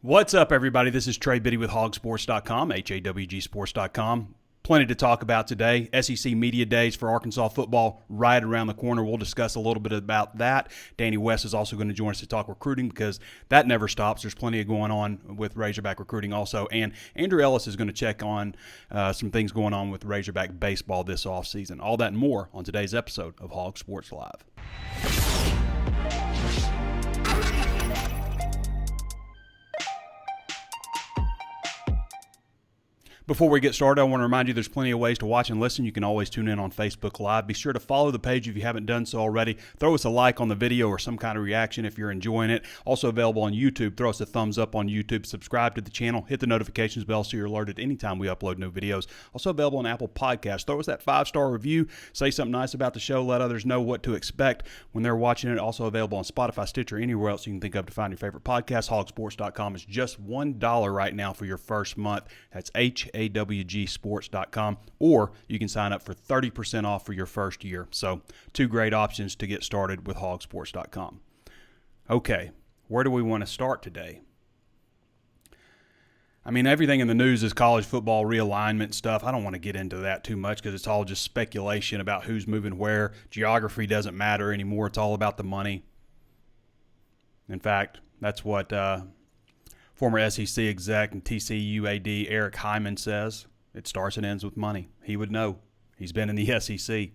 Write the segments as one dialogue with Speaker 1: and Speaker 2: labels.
Speaker 1: What's up, everybody? This is Trey Biddy with HawgSports.com, HAWGsports.com. Plenty to talk about today. SEC Media Days for Arkansas football right around the corner. We'll discuss a little bit about that. Danny West is also going to join us to talk recruiting because that never stops. There's plenty going on with Razorback recruiting also. And Andrew Ellis is going to check on some things going on with Razorback baseball this offseason. All that and more on today's episode of Hog Sports Live. Before we get started, I want to remind you there's plenty of ways to watch and listen. You can always tune in on Facebook Live. Be sure to follow the page if you haven't done so already. Throw us a like on the video or some kind of reaction if you're enjoying it. Also available on YouTube. Throw us a thumbs up on YouTube. Subscribe to the channel. Hit the notifications bell so you're alerted anytime we upload new videos. Also available on Apple Podcasts. Throw us that 5-star review. Say something nice about the show. Let others know what to expect when they're watching it. Also available on Spotify, Stitcher, anywhere else you can think of to find your favorite podcast. HawgSports.com is just $1 right now for your first month. That's HAWGsports.com, or you can sign up for 30% off for your first year. So, two great options to get started with HawgSports.com. Okay, where do we want to start today? I mean, everything in the news is college football realignment stuff. I don't want to get into that too much because it's all just speculation about who's moving where. Geography doesn't matter anymore. It's all about the money. In fact, that's what former SEC exec and TCU AD Eric Hyman says. It starts and ends with money. He would know. He's been in the SEC.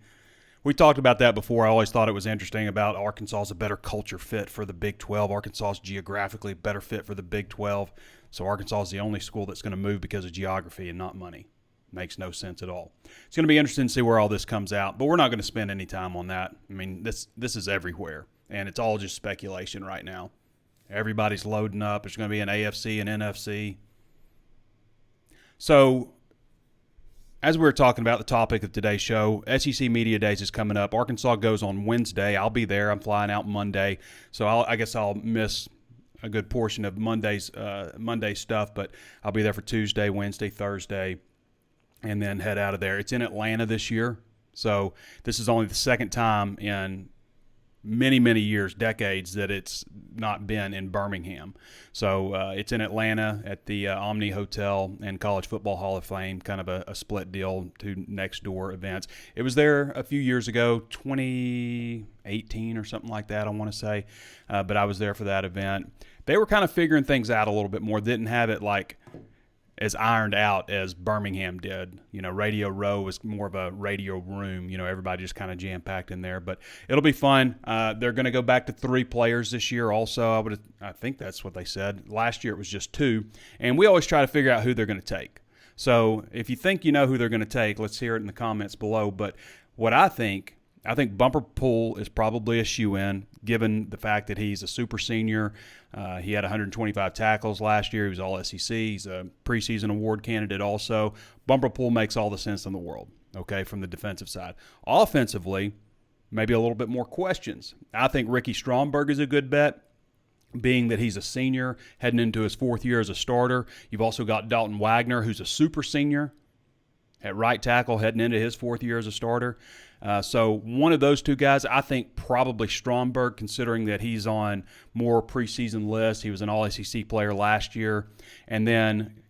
Speaker 1: We talked about that before. I always thought it was interesting about Arkansas is a better culture fit for the Big 12. Arkansas is geographically a better fit for the Big 12. So Arkansas is the only school that's going to move because of geography and not money. Makes no sense at all. It's going to be interesting to see where all this comes out, but we're not going to spend any time on that. I mean, this is everywhere, and it's all just speculation right now. Everybody's loading up. There's going to be an AFC and NFC. So, as we were talking about the topic of today's show, SEC Media Days is coming up. Arkansas goes on Wednesday. I'll be there. I'm flying out Monday. So I guess I'll miss a good portion of Monday's stuff, but I'll be there for Tuesday, Wednesday, Thursday, and then head out of there. It's in Atlanta this year. So this is only the second time in many, many years, decades, that it's not been in Birmingham. So it's in Atlanta at the Omni Hotel and College Football Hall of Fame, kind of a split deal, two next-door events. It was there a few years ago, 2018 or something like that, I want to say, but I was there for that event. They were kind of figuring things out a little bit more, didn't have it like as ironed out as Birmingham did. You know, Radio Row was more of a radio room. You know, everybody just kind of jam-packed in there. But it'll be fun. They're going to go back to 3 players this year also. I think that's what they said. Last year it was just 2. And we always try to figure out who they're going to take. So if you think you know who they're going to take, let's hear it in the comments below. But what I think Bumper Pool is probably a shoo-in, given the fact that he's a super senior. He had 125 tackles last year. He was all SEC. He's a preseason award candidate also. Bumper Pool makes all the sense in the world, okay, from the defensive side. Offensively, maybe a little bit more questions. I think Ricky Stromberg is a good bet, being that he's a senior heading into his 4th year as a starter. You've also got Dalton Wagner, who's a super senior at right tackle heading into his 4th year as a starter. So one of those 2 guys, I think probably Stromberg, considering that he's on more preseason lists. He was an all-SEC player last year. And then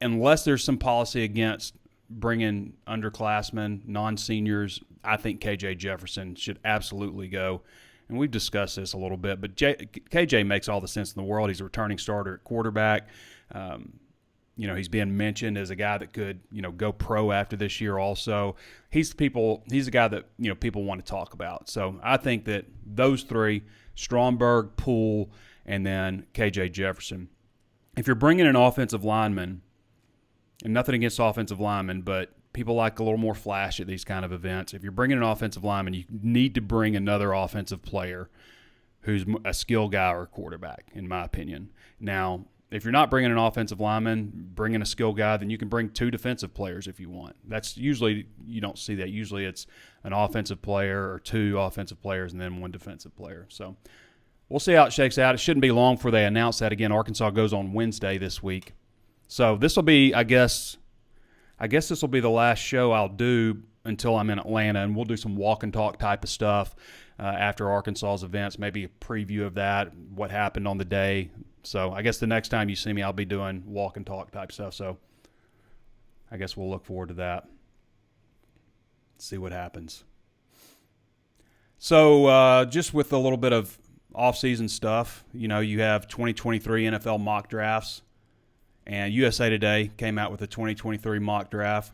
Speaker 1: unless there's some policy against bringing underclassmen, non-seniors, I think KJ Jefferson should absolutely go. And we've discussed this a little bit, but KJ makes all the sense in the world. He's a returning starter at quarterback. You know, he's being mentioned as a guy that could, you know, go pro after this year also. He's a guy that, you know, people want to talk about. So I think that those 3, Stromberg, Poole, and then KJ Jefferson. If you're bringing an offensive lineman, and nothing against offensive linemen, but people like a little more flash at these kind of events. If you're bringing an offensive lineman, you need to bring another offensive player who's a skill guy or a quarterback, in my opinion. Now, if you're not bringing an offensive lineman, bringing a skill guy, then you can bring 2 defensive players if you want. That's usually, you don't see that. Usually it's an offensive player or 2 offensive players and then 1 defensive player. So we'll see how it shakes out. It shouldn't be long before they announce that again. Arkansas goes on Wednesday this week. So this will be, I guess this will be the last show I'll do until I'm in Atlanta, and we'll do some walk and talk type of stuff after Arkansas's events, maybe a preview of that, what happened on the day, So I guess the next time you see me, I'll be doing walk and talk type stuff. So I guess we'll look forward to that. See what happens. So just with a little bit of off-season stuff, you have 2023 NFL mock drafts, and USA Today came out with a 2023 mock draft.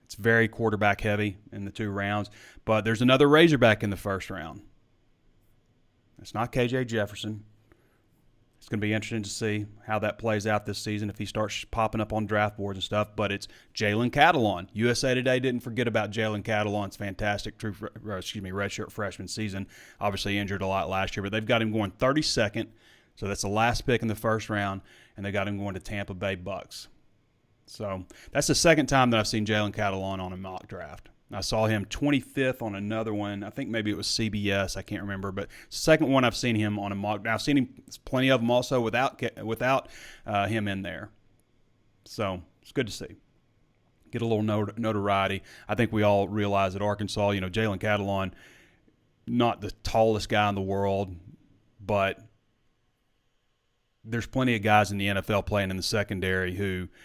Speaker 1: It's very quarterback heavy in the 2 rounds, but there's another Razorback in the first round. It's not KJ Jefferson. It's going to be interesting to see how that plays out this season if he starts popping up on draft boards and stuff. But it's Jalen Catalon. USA Today didn't forget about Jalen Catalon's fantastic redshirt freshman season. Obviously injured a lot last year, but they've got him going 32nd. So that's the last pick in the first round, and they got him going to Tampa Bay Bucks. So that's the second time that I've seen Jalen Catalon on a mock draft. I saw him 25th on another one. I think maybe it was CBS. I can't remember. But second one I've seen him on a mock. I've seen him plenty of them also without him in there. So it's good to see. Get a little notoriety. I think we all realize at Arkansas, Jalen Catalon, not the tallest guy in the world, but there's plenty of guys in the NFL playing in the secondary who –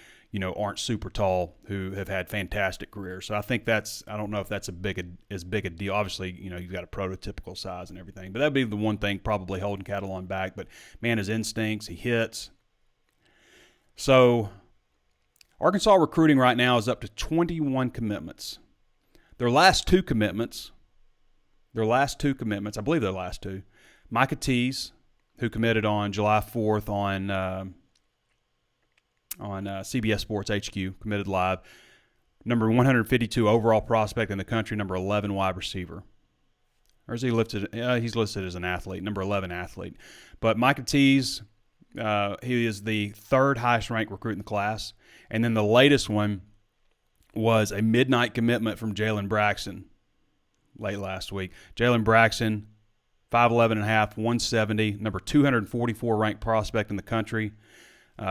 Speaker 1: aren't super tall, who have had fantastic careers. So I think I don't know if that's as big a deal. Obviously, you've got a prototypical size and everything, but that'd be the one thing probably holding Catalon back. But man, his instincts, he hits. So Arkansas recruiting right now is up to 21 commitments. Their last two commitments, I believe their last two, Micah Tease, who committed on July 4th on CBS Sports HQ, committed live. Number 152 overall prospect in the country, number 11 wide receiver. Or is he listed? He's listed as an athlete, number 11 athlete. But Micah Tease, he is the 3rd highest ranked recruit in the class. And then the latest one was a midnight commitment from Jalen Braxton late last week. Jalen Braxton, 5'11 and a half, 170, number 244 ranked prospect in the country.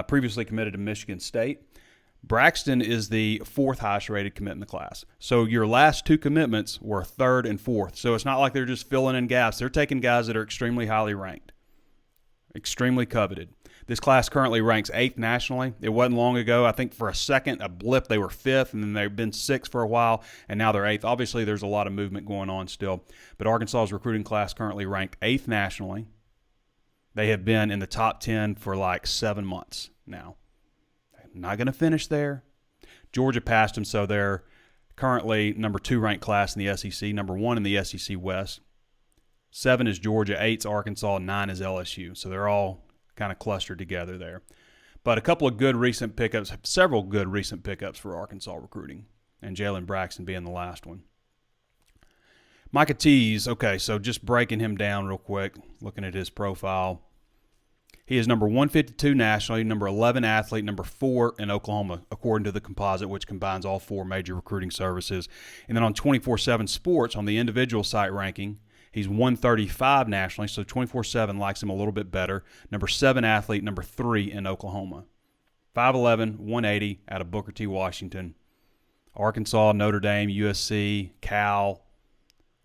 Speaker 1: Previously committed to Michigan State. Braxton is the 4th highest rated commit in the class. So your last 2 commitments were 3rd and 4th. So it's not like they're just filling in gaps. They're taking guys that are extremely highly ranked, extremely coveted. This class currently ranks 8th nationally. It wasn't long ago. I think for a blip, they were 5th, and then they've been 6th for a while, and now they're 8th. Obviously, there's a lot of movement going on still. But Arkansas's recruiting class currently ranked 8th nationally. They have been in the top 10 for like 7 months now. Not going to finish there. Georgia passed them, so they're currently number 2 ranked class in the SEC, number 1 in the SEC West. 7 is Georgia, 8's Arkansas, 9 is LSU. So they're all kind of clustered together there. But a couple of good recent pickups, several good recent pickups for Arkansas recruiting, and Jalen Braxton being the last one. Micah Tease, okay, so just breaking him down real quick, looking at his profile. He is number 152 nationally, number 11 athlete, number 4 in Oklahoma, according to the composite, which combines all 4 major recruiting services. And then on 24/7 Sports, on the individual site ranking, he's 135 nationally, so 24/7 likes him a little bit better. Number 7 athlete, number 3 in Oklahoma. 5'11", 180 out of Booker T. Washington. Arkansas, Notre Dame, USC, Cal,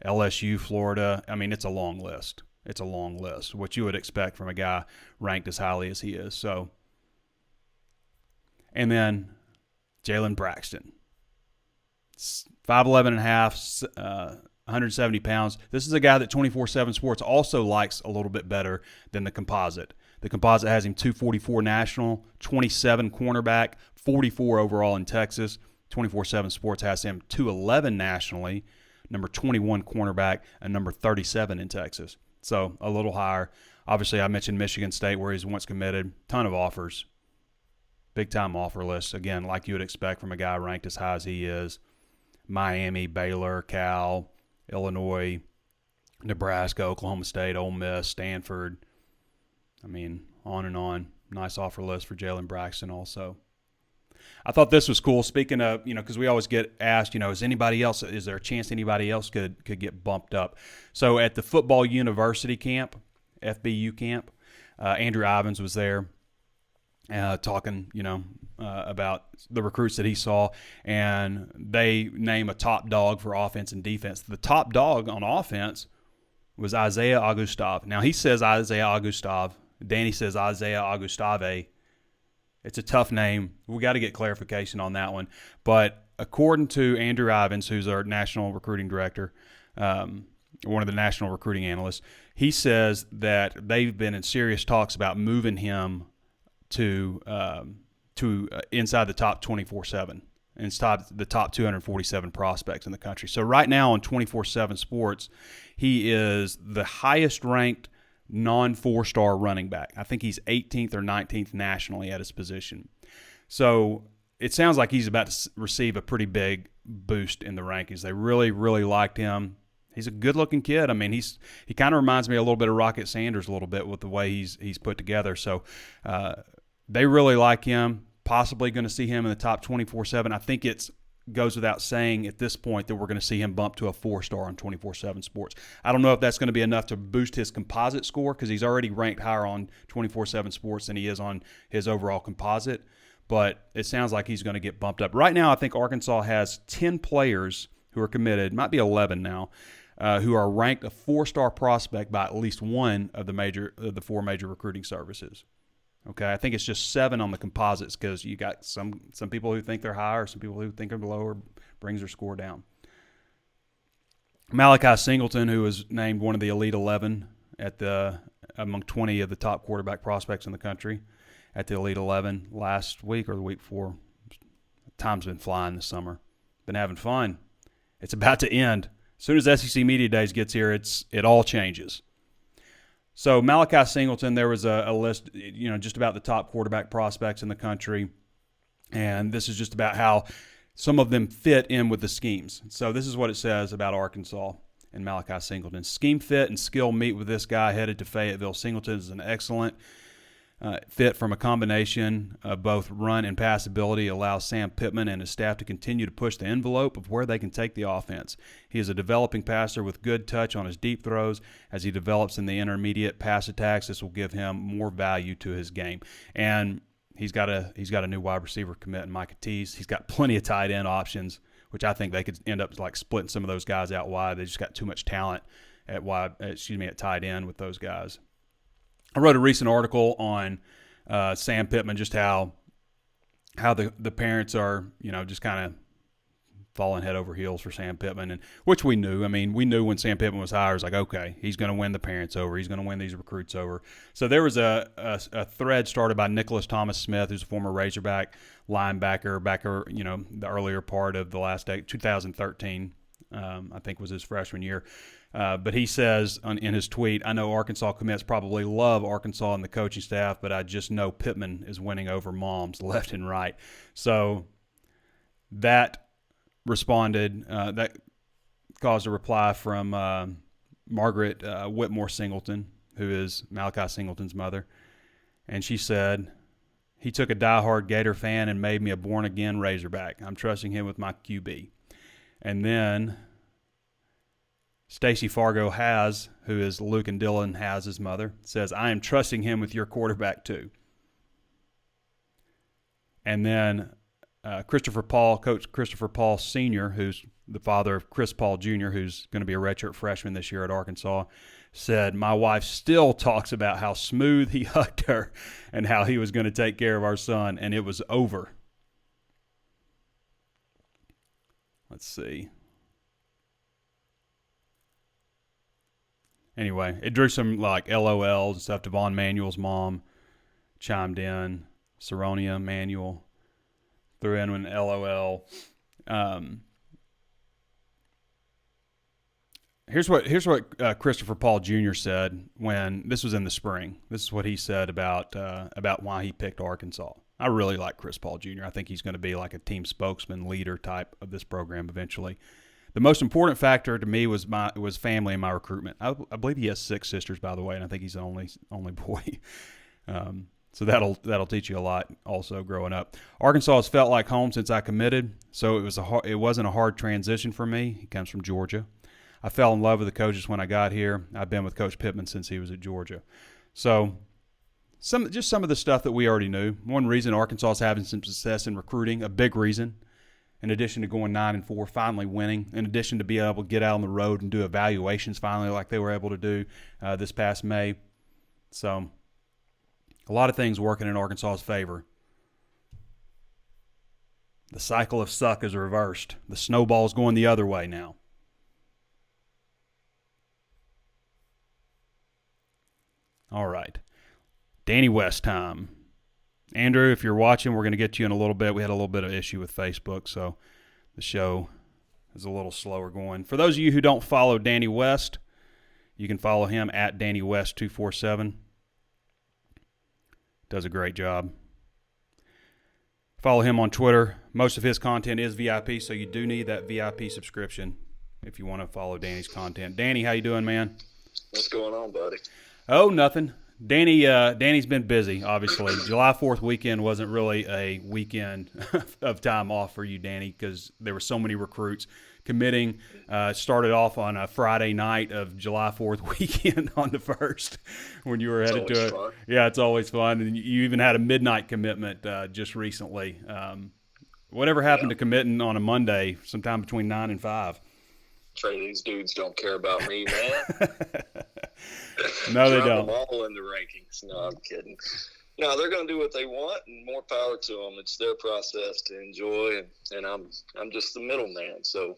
Speaker 1: LSU, Florida. I mean, it's a long list. It's a long list, what you would expect from a guy ranked as highly as he is. So, and then Jalen Braxton, 5'11 and a half, 170 pounds. This is a guy that 24/7 Sports also likes a little bit better than the composite. The composite has him 244 national, 27 cornerback, 44 overall in Texas. 24/7 Sports has him 211 nationally, number 21 cornerback, and number 37 in Texas. So a little higher. Obviously, I mentioned Michigan State where he's once committed. Ton of offers. Big-time offer list. Again, like you would expect from a guy ranked as high as he is. Miami, Baylor, Cal, Illinois, Nebraska, Oklahoma State, Ole Miss, Stanford. I mean, on and on. Nice offer list for Jalen Braxton also. I thought this was cool. Speaking of, because we always get asked, is there a chance anybody else could get bumped up? So at the Football University camp, FBU camp, Andrew Ivins was there talking, about the recruits that he saw, and they name a top dog for offense and defense. The top dog on offense was Isaiah Augustov. Now, he says Isaiah Augustov Danny says Isaiah Augustave. It's a tough name. We got to get clarification on that one. But according to Andrew Ivins, who's our national recruiting director, one of the national recruiting analysts, he says that they've been in serious talks about moving him to inside the top 24/7, inside the top 247 prospects in the country. So right now on 24/7 Sports, he is the highest ranked non-4-star running back. I think he's 18th or 19th nationally at his position. So it sounds like he's about to receive a pretty big boost in the rankings. They really, really liked him. He's a good-looking kid. I mean, he kind of reminds me a little bit of Rocket Sanders a little bit with the way he's put together. So they really like him. Possibly going to see him in the top 24/7. I think it goes without saying at this point that we're going to see him bump to a 4-star on 24/7 Sports. I don't know if that's going to be enough to boost his composite score because he's already ranked higher on 24/7 Sports than he is on his overall composite, but it sounds like he's going to get bumped up. Right now, I think Arkansas has 10 players who are committed, might be 11 now, who are ranked a 4-star prospect by at least one of the 4 major recruiting services. Okay, I think it's just 7 on the composites because you got some people who think they're higher, some people who think they're lower, brings their score down. Malachi Singleton, who was named one of the Elite 11 among 20 of the top quarterback prospects in the country at the Elite 11 last week or the week before. Time's been flying this summer. Been having fun. It's about to end. As soon as SEC Media Days gets here, it all changes. So Malachi Singleton, there was a list, just about the top quarterback prospects in the country, and this is just about how some of them fit in with the schemes. So this is what it says about Arkansas and Malachi Singleton. Scheme fit and skill meet with this guy headed to Fayetteville. Singleton is an excellent fit from a combination of both run and pass ability, allows Sam Pittman and his staff to continue to push the envelope of where they can take the offense. He is a developing passer with good touch on his deep throws. As he develops in the intermediate pass attacks, this will give him more value to his game. And he's got a new wide receiver commit in Micah Tease. He's got plenty of tight end options, which I think they could end up like splitting some of those guys out wide. They just got too much talent at tight end with those guys. I wrote a recent article on Sam Pittman, just how the parents are, just kind of falling head over heels for Sam Pittman, and which we knew. I mean, we knew when Sam Pittman was hired, it was like, okay, he's going to win the parents over. He's going to win these recruits over. So there was a thread started by Nicholas Thomas Smith, who's a former Razorback linebacker, the earlier part of the last day, 2013, I think was his freshman year. But he says in his tweet, I know Arkansas commits probably love Arkansas and the coaching staff, but I just know Pittman is winning over moms left and right. So that that caused a reply from Margaret Whitmore Singleton, who is Malachi Singleton's mother. And she said, he took a diehard Gator fan and made me a born-again Razorback. I'm trusting him with my QB. And then Stacy Fargo who is Luke and Dylan Haz's mother, says, I am trusting him with your quarterback too. And then Coach Christopher Paul Sr., who's the father of Chris Paul Jr., who's going to be a redshirt freshman this year at Arkansas, said, my wife still talks about how smooth he hugged her and how he was going to take care of our son, and it was over. Let's see. Anyway, it drew some like LOLs and stuff. Devon Manuel's mom chimed in. Saronia Manuel threw in an LOL. Here's what Christopher Paul Jr. said when this was in the spring. This is what he said about why he picked Arkansas. I really like Chris Paul Jr. I think he's going to be like a team spokesman, leader type of this program eventually. The most important factor to me was family in my recruitment. I believe he has 6 sisters, by the way, and I think he's the only boy. So that'll teach you a lot also growing up. Arkansas has felt like home since I committed, so it wasn't a hard transition for me. He comes from Georgia. I fell in love with the coaches when I got here. I've been with Coach Pittman since he was at Georgia. So some of the stuff that we already knew. One reason Arkansas is having some success in recruiting, a big reason, in addition to going 9-4, finally winning, in addition to being able to get out on the road and do evaluations finally like they were able to do this past May. So A lot of things working in Arkansas's favor. The cycle of suck is reversed. The snowball's going the other way now. All right. Danny West time. Andrew, if you're watching, we're going to get you in a little bit. We had a little bit of issue with Facebook, so the show is a little slower going. For those of you who don't follow Danny West, you can follow him at DannyWest247. Does a great job. Follow him on Twitter. Most of his content is VIP, so you do need that VIP subscription if you want to follow Danny's content. Danny, how you doing, man?
Speaker 2: What's going on, buddy?
Speaker 1: Oh, nothing. Danny's been busy, obviously. July 4th weekend wasn't really a weekend of time off for you, Danny, because there were so many recruits committing. Started off on a Friday night of July 4th weekend on the 1st when you were headed to it.
Speaker 2: Fun.
Speaker 1: Yeah, it's always fun. And you even had a midnight commitment just recently. Whatever happened to committing on a Monday sometime between 9 and 5?
Speaker 2: Trey, these dudes don't care about me, man.
Speaker 1: No, they
Speaker 2: Drop
Speaker 1: don't.
Speaker 2: them all in the rankings. No, I'm kidding. No, they're going to do what they want, and more power to them. It's their process to enjoy, and I'm just the middleman. So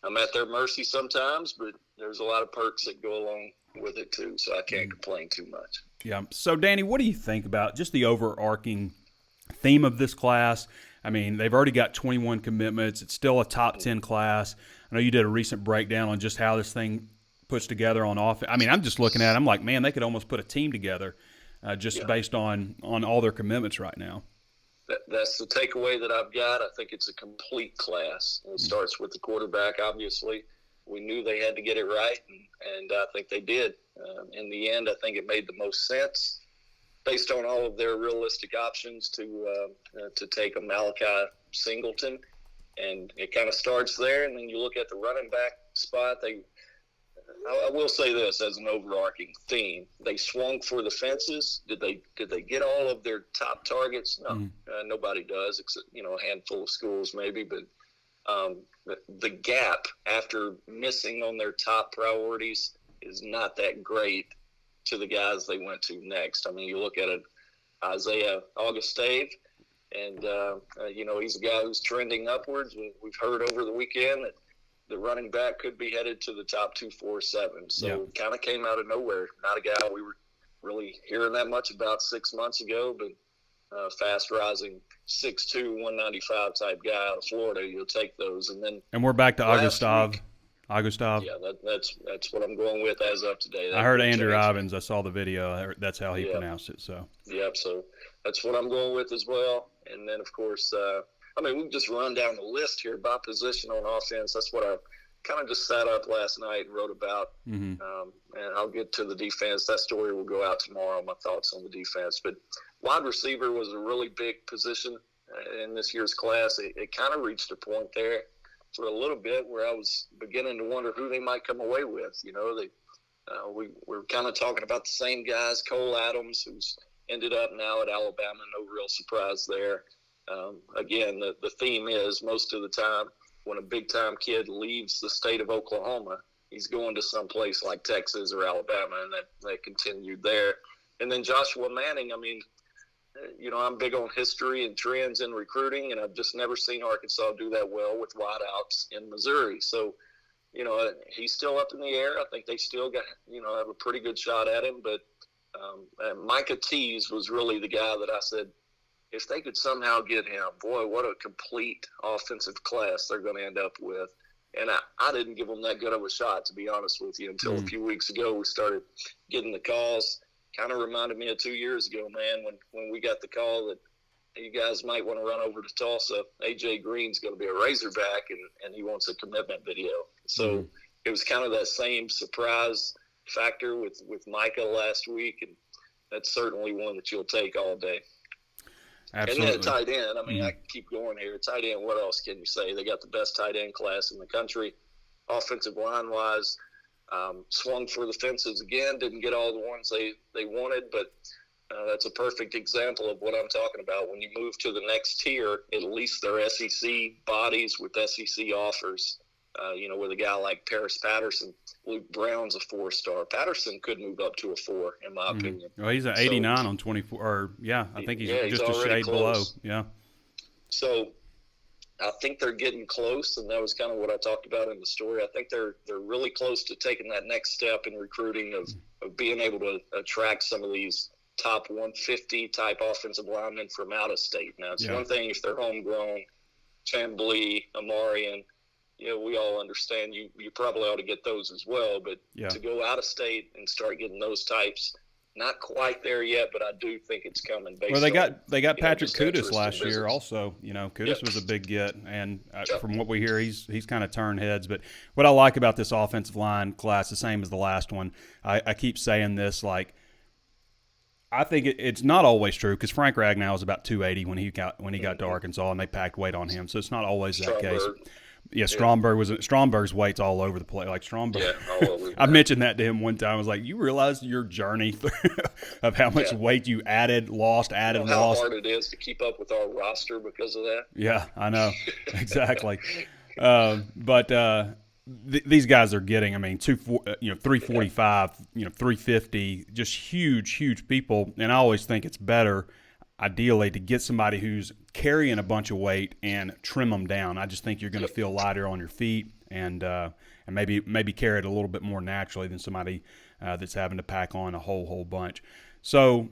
Speaker 2: I'm at their mercy sometimes, but there's a lot of perks that go along with it too. So I can't complain too much.
Speaker 1: Yeah. So, Danny, what do you think about just the overarching theme of this class? I mean, they've already got 21 commitments. It's still a top 10 class. I know you did a recent breakdown on just how this thing puts together on offense. I mean, I'm just looking at it. I'm like, man, they could almost put a team together based on all their commitments right now.
Speaker 2: That's the takeaway that I've got. I think it's a complete class. It starts with the quarterback, obviously. We knew they had to get it right, and I think they did. In the end, I think it made the most sense based on all of their realistic options to take a Malachi Singleton. And it kind of starts there, and then you look at the running back spot. I will say this as an overarching theme: they swung for the fences. Did they get all of their top targets? No, nobody does, except a handful of schools maybe. But the gap after missing on their top priorities is not that great to the guys they went to next. I mean, you look at it, Isaiah Augustave. And, he's a guy who's trending upwards. We've heard over the weekend that the running back could be headed to the top 247. So it kind of came out of nowhere. Not a guy we were really hearing that much about 6 months ago, but fast rising 6'2", 195 type guy out of Florida. You'll take those. And
Speaker 1: we're back to Augustave. Augustave.
Speaker 2: Yeah, that's what I'm going with as of today.
Speaker 1: I heard Andrew Ivins. I saw the video. That's how he pronounced it. So.
Speaker 2: Yep. So that's what I'm going with as well. And then, of course, we can just run down the list here by position on offense. That's what I kind of just sat up last night and wrote about. And I'll get to the defense. That story will go out tomorrow, my thoughts on the defense. But wide receiver was a really big position in this year's class. It kind of reached a point there for a little bit where I was beginning to wonder who they might come away with. We're kind of talking about the same guys. Cole Adams, who's ended up now at Alabama, no real surprise there. Again, the theme is most of the time when a big-time kid leaves the state of Oklahoma, he's going to some place like Texas or Alabama, and that continued there. And then Joshua Manning, I'm big on history and trends in recruiting, and I've just never seen Arkansas do that well with wideouts in Missouri. So, he's still up in the air. I think they still got, have a pretty good shot at him. But Micah Tease was really the guy that I said, if they could somehow get him, boy, what a complete offensive class they're going to end up with. And I didn't give them that good of a shot, to be honest with you, until a few weeks ago we started getting the calls. Kind of reminded me of 2 years ago, man, when we got the call that you guys might want to run over to Tulsa. A.J. Green's going to be a Razorback, and he wants a commitment video. So it was kind of that same surprise factor with Micah last week, and that's certainly one that you'll take all day.
Speaker 1: Absolutely.
Speaker 2: And then tight end, I can keep going here. Tight end, what else can you say? They got the best tight end class in the country. Offensive line-wise, swung for the fences again, didn't get all the ones they wanted, but that's a perfect example of what I'm talking about. When you move to the next tier, at least they're SEC bodies with SEC offers, with a guy like Paris Patterson. Luke Brown's a 4-star. Patterson could move up to a 4, in my opinion.
Speaker 1: Well, he's an 89 on 24. Or I think he's just a shade below. Yeah.
Speaker 2: So I think they're getting close, and that was kind of what I talked about in the story. I think they're really close to taking that next step in recruiting of being able to attract some of these top 150 type offensive linemen from out of state. Now, it's one thing if they're homegrown, Chamblee, Amarian, we all understand you probably ought to get those as well. But to go out of state and start getting those types, not quite there yet, but I do think it's coming.
Speaker 1: Well, they got Patrick Kudus last year also. Kudus was a big get, and from what we hear, he's kind of turned heads. But what I like about this offensive line class, the same as the last one, I keep saying this, like, I think it's not always true because Frank Ragnow was about 280 when he got to Arkansas, and they packed weight on him, so it's not always that case. Yeah, Stromberg's weight's all over the place. Like Stromberg,
Speaker 2: all over.
Speaker 1: I mentioned that to him one time. I was like, "You realize your journey of how much weight you lost.
Speaker 2: How hard it is to keep up with our roster because of that."
Speaker 1: Yeah, I know exactly. But these guys are getting, 345, 350, just huge people. And I always think it's better, ideally, to get somebody who's carrying a bunch of weight and trim them down. I just think you're going to feel lighter on your feet and maybe carry it a little bit more naturally than somebody that's having to pack on a whole bunch. So,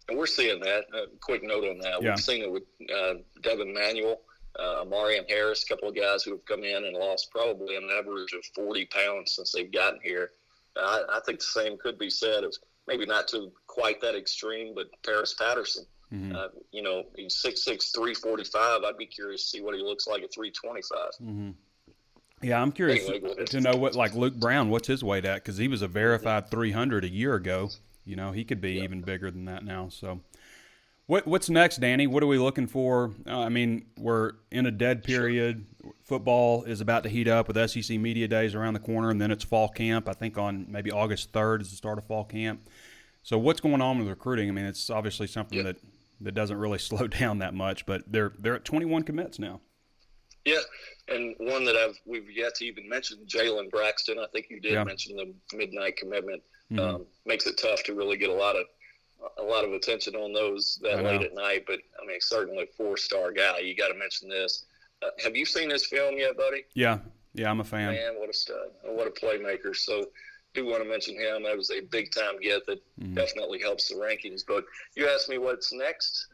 Speaker 2: and we're seeing that. Quick note on that. We've seen it with Devin Manuel, Amarian Harris, a couple of guys who have come in and lost probably an average of 40 pounds since they've gotten here. I think the same could be said of maybe not to quite that extreme, but Paris Patterson. He's 6'6", 345. I'd be curious to see what he looks like at 325.
Speaker 1: Yeah, I'm curious to know what, like Luke Brown, what's his weight at? Because he was a verified 300 a year ago. He could be even bigger than that now. So what's next, Danny? What are we looking for? We're in a dead period. Sure. Football is about to heat up with SEC Media Days around the corner, and then it's fall camp. I think on maybe August 3rd is the start of fall camp. So what's going on with recruiting? It's obviously something that doesn't really slow down that much, but they're at 21 commits now.
Speaker 2: Yeah, and one that we've yet to even mention, Jalen Braxton. I think you did mention the midnight commitment. Makes it tough to really get a lot of attention on those that late at night. But certainly a 4-star guy. You got to mention this. Have you seen his film yet, buddy?
Speaker 1: Yeah, I'm a fan.
Speaker 2: Man, what a stud! What a playmaker. So, do want to mention him. That was a big-time get that definitely helps the rankings. But you asked me what's next.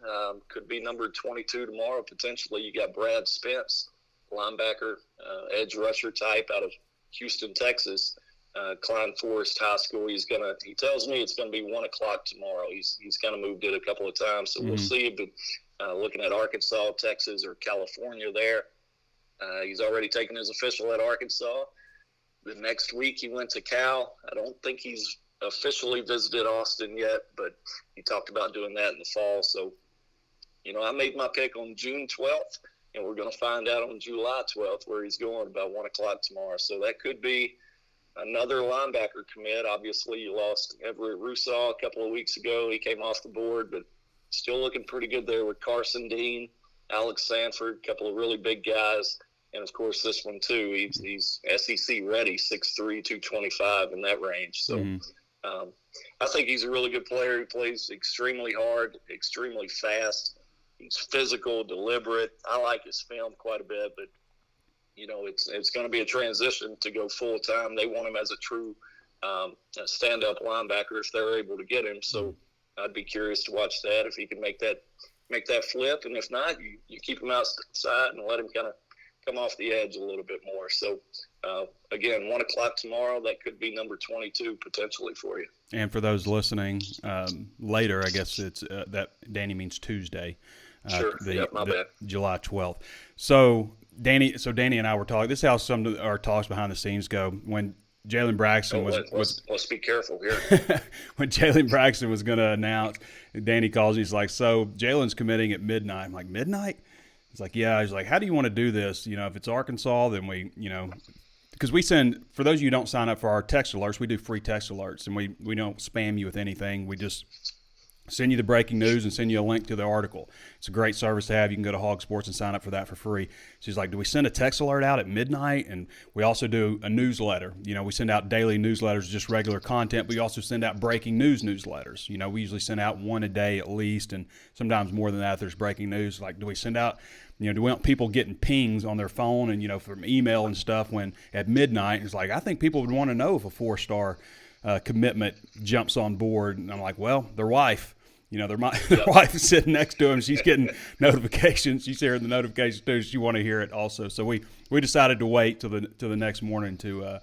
Speaker 2: Could be number 22 tomorrow, potentially. You got Brad Spence, linebacker, edge rusher type out of Houston, Texas, Klein Forest High School. He tells me it's going to be 1 o'clock tomorrow. He's kind of moved it a couple of times, so we'll see. But looking at Arkansas, Texas, or California there, he's already taken his official at Arkansas. The next week he went to Cal. I don't think he's officially visited Austin yet, but he talked about doing that in the fall. So, I made my pick on June 12th, and we're going to find out on July 12th where he's going about 1 o'clock tomorrow. So that could be another linebacker commit. Obviously, you lost Everett Rousseau a couple of weeks ago. He came off the board, but still looking pretty good there with Carson Dean, Alex Sanford, a couple of really big guys. And, of course, this one, too, he's SEC ready, 6'3", 225 in that range. So I think he's a really good player. He plays extremely hard, extremely fast. He's physical, deliberate. I like his film quite a bit, but, it's going to be a transition to go full-time. They want him as a true stand-up linebacker if they're able to get him. So I'd be curious to watch that, if he can make that flip. And if not, you keep him outside and let him kind of come off the edge a little bit more. So, again, 1 o'clock tomorrow, that could be number 22 potentially for you.
Speaker 1: And for those listening later, I guess it's that Danny means Tuesday.
Speaker 2: Sure. My bad.
Speaker 1: July 12th. So Danny and I were talking. This is how some of our talks behind the scenes go. When Jalen Braxton
Speaker 2: let's be careful here.
Speaker 1: When Jalen Braxton was going to announce, Danny calls me. He's like, "So Jalen's committing at midnight." I'm like, "Midnight?" He's like, "Yeah." He's like, "How do you want to do this? If it's Arkansas, then we, because we send, for those of you who don't sign up for our text alerts, we do free text alerts, and we don't spam you with anything. We just send you the breaking news and send you a link to the article. It's a great service to have. You can go to HawgSports and sign up for that for free. She's like, do we send a text alert out at midnight? And we also do a newsletter. We send out daily newsletters, just regular content, but we also send out breaking news newsletters. We usually send out one a day at least, and sometimes more than that if there's breaking news. Like, do we send out, do we want people getting pings on their phone and, from email and stuff when at midnight? It's like, I think people would want to know if a 4-star commitment jumps on board. And I'm like, well, their wife. Their wife is sitting next to him. She's getting notifications. She's hearing the notifications too. She want to hear it also. So we decided to wait till the next morning to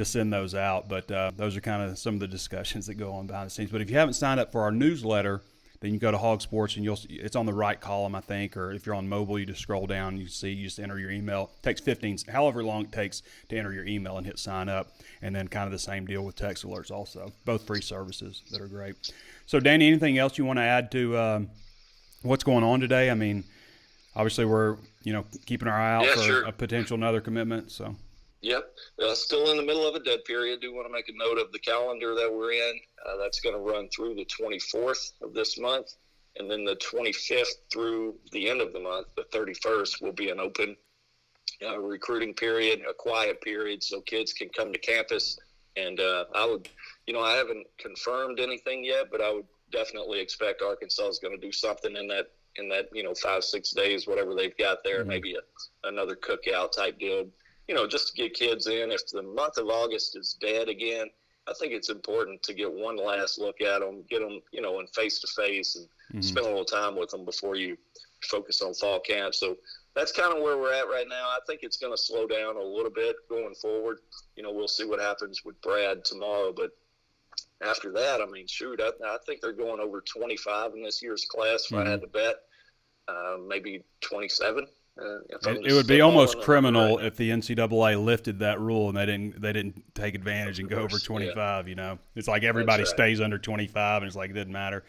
Speaker 1: send those out. But those are kind of some of the discussions that go on behind the scenes. But if you haven't signed up for our newsletter, then you go to HawgSports and it's on the right column, I think. Or if you're on mobile, you just scroll down. You just enter your email. It takes however long it takes to enter your email and hit sign up. And then kind of the same deal with text alerts also. Both free services that are great. So, Danny, anything else you want to add to what's going on today? I mean, obviously we're, keeping our eye out for a potential another commitment. So.
Speaker 2: Yep. Still in the middle of a dead period. Do want to make a note of the calendar that we're in. That's going to run through the 24th of this month. And then the 25th through the end of the month, the 31st, will be an open recruiting period, a quiet period, so kids can come to campus. And I would, I haven't confirmed anything yet, but I would definitely expect Arkansas is going to do something in that 5-6 days, whatever they've got there, maybe another cookout type deal, just to get kids in. If the month of August is dead again, I think it's important to get one last look at them, get them, in face-to-face and spend a little time with them before you focus on fall camp. So that's kind of where we're at right now. I think it's going to slow down a little bit going forward. We'll see what happens with Brad tomorrow. But after that, I mean, shoot, I think they're going over 25 in this year's class. If I had to bet, maybe 27.
Speaker 1: It would be almost criminal if the NCAA lifted that rule and they didn't take advantage and go over 25. It's like everybody stays under 25, and it's like it doesn't matter.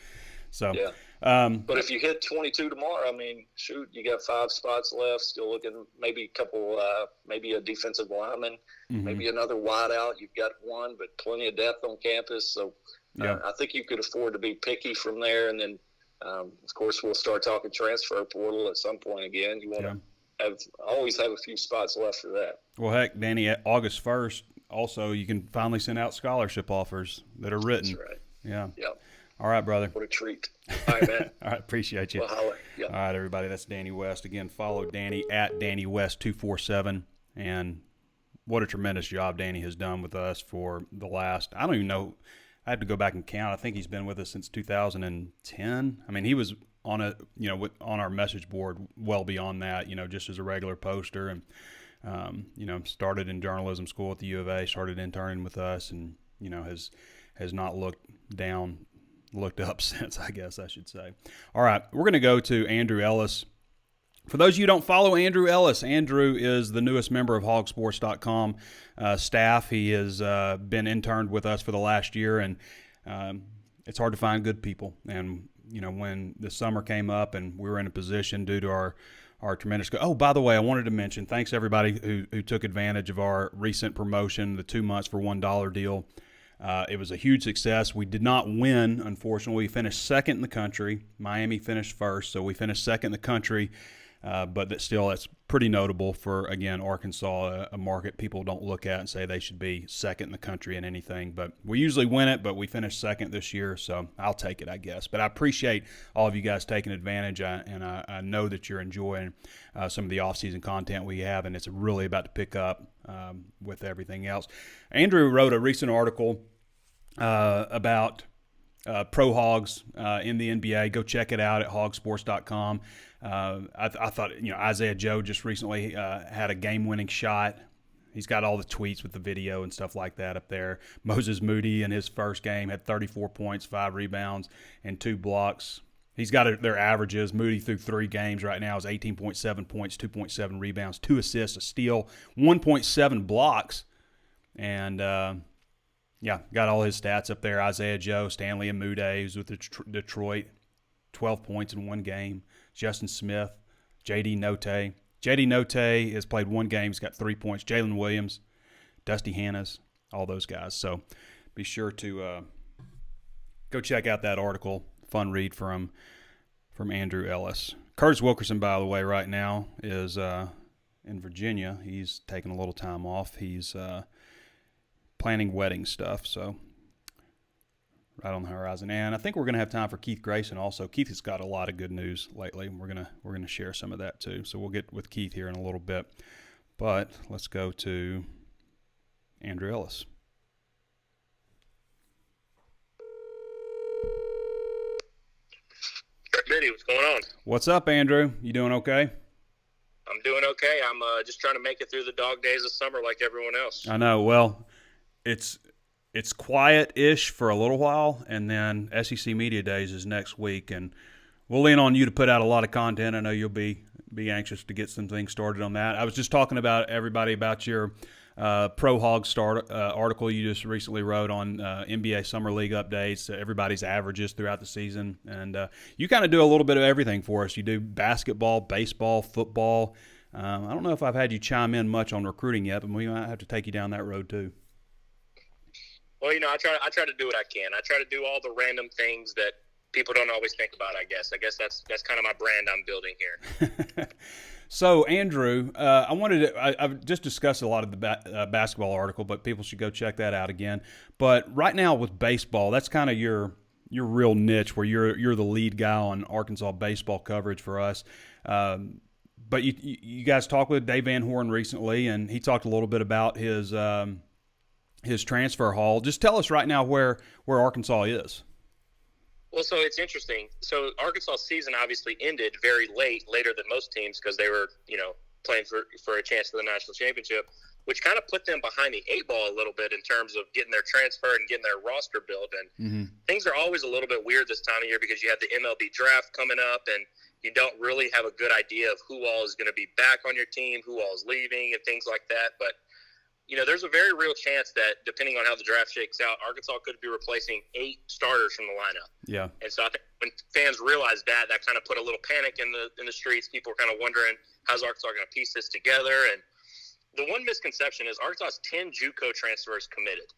Speaker 1: So. Yeah.
Speaker 2: But if you hit 22 tomorrow, I mean, shoot, you got 5 spots left. Still looking, maybe a couple, maybe a defensive lineman, maybe another wideout. You've got one, but plenty of depth on campus. So I think you could afford to be picky from there. And then, of course, we'll start talking transfer portal at some point again. You want to always have a few spots left for that.
Speaker 1: Well, heck, Danny, at August 1st, also, you can finally send out scholarship offers that are written.
Speaker 2: That's right.
Speaker 1: Yeah.
Speaker 2: Yep.
Speaker 1: All right, brother.
Speaker 2: What a treat. All right, man.
Speaker 1: All right, appreciate you.
Speaker 2: Well, yeah.
Speaker 1: All right, everybody, that's Danny West. Again, follow Danny at DannyWest247. And what a tremendous job Danny has done with us for the last, I don't even know, I have to go back and count. I think he's been with us since 2010. I mean, he was on on our message board well beyond that, just as a regular poster. And, started in journalism school at the U of A, started interning with us, and, has not looked up since, I guess I should say. All right, we're going to go to Andrew Ellis. For those of you who don't follow Andrew Ellis, Andrew is the newest member of HawgSports.com staff. He has been interned with us for the last year, and it's hard to find good people. And, when the summer came up and we were in a position due to our tremendous – oh, by the way, I wanted to mention, thanks everybody who took advantage of our recent promotion, the 2 months for $1 deal. It was a huge success. We did not win, unfortunately. We finished second in the country. Miami finished first, so we finished second in the country. But that's pretty notable for, again, Arkansas, a market people don't look at and say they should be second in the country in anything. But we usually win it, but we finished second this year, so I'll take it, I guess. But I appreciate all of you guys taking advantage, and I know that you're enjoying some of the off-season content we have, and it's really about to pick up with everything else. Andrew wrote a recent article about pro hogs in the NBA. Go check it out at HawgSports.com. I thought, Isaiah Joe just recently had a game-winning shot. He's got all the tweets with the video and stuff like that up there. Moses Moody in his first game had 34 points, 5 rebounds, and 2 blocks. He's got their averages. Moody through 3 games right now is 18.7 points, 2.7 rebounds, 2 assists, a steal, 1.7 blocks. And, got all his stats up there. Isaiah Joe, Stanley Amude, who's with Detroit, 12 points in 1 game. Justin Smith, J.D. Notte. J.D. Notte has played 1 game. He's got 3 points. Jalen Williams, Dusty Hannas, all those guys. So be sure to go check out that article. fun read from Andrew Ellis. Curtis Wilkerson, by the way, right now is in Virginia. He's taking a little time off. He's planning wedding stuff, so right on the horizon. And I think we're going to have time for Keith Grayson also. Keith has got a lot of good news lately. We're gonna share some of that too. So we'll get with Keith here in a little bit. But let's go to Andrew Ellis.
Speaker 3: Trey Biddy, what's going on?
Speaker 1: What's up, Andrew? You doing okay?
Speaker 3: I'm doing okay. I'm just trying to make it through the dog days of summer like everyone else.
Speaker 1: I know. Well, it's quiet-ish for a little while, and then SEC Media Days is next week, and we'll lean on you to put out a lot of content. I know you'll be anxious to get some things started on that. I was just talking about everybody about your Pro Hog article you just recently wrote on NBA Summer League updates, everybody's averages throughout the season. And you kind of do a little bit of everything for us. You do basketball, baseball, football. I don't know if I've had you chime in much on recruiting yet, but we might have to take you down that road too.
Speaker 3: Well, I try to do what I can. I try to do all the random things that people don't always think about, I guess. I guess that's kind of my brand I'm building here.
Speaker 1: So, Andrew, I've just discussed a lot of the basketball article, but people should go check that out again. But right now with baseball, that's kind of your real niche, where you're the lead guy on Arkansas baseball coverage for us. But you guys talked with Dave Van Horn recently, and he talked a little bit about his transfer haul. Just tell us right now where Arkansas is.
Speaker 3: Well, so it's interesting. So Arkansas' season obviously ended very late, later than most teams, because they were, playing for a chance for the national championship, which kind of put them behind the eight ball a little bit in terms of getting their transfer and getting their roster built. And things are always a little bit weird this time of year because you have the MLB draft coming up, and you don't really have a good idea of who all is going to be back on your team, who all is leaving, and things like that. But there's a very real chance that, depending on how the draft shakes out, Arkansas could be replacing 8 starters from the lineup.
Speaker 1: Yeah.
Speaker 3: And so I think when fans realized that kind of put a little panic in the streets. People were kind of wondering, how's Arkansas going to piece this together? And the one misconception is Arkansas has 10 JUCO transfers committed.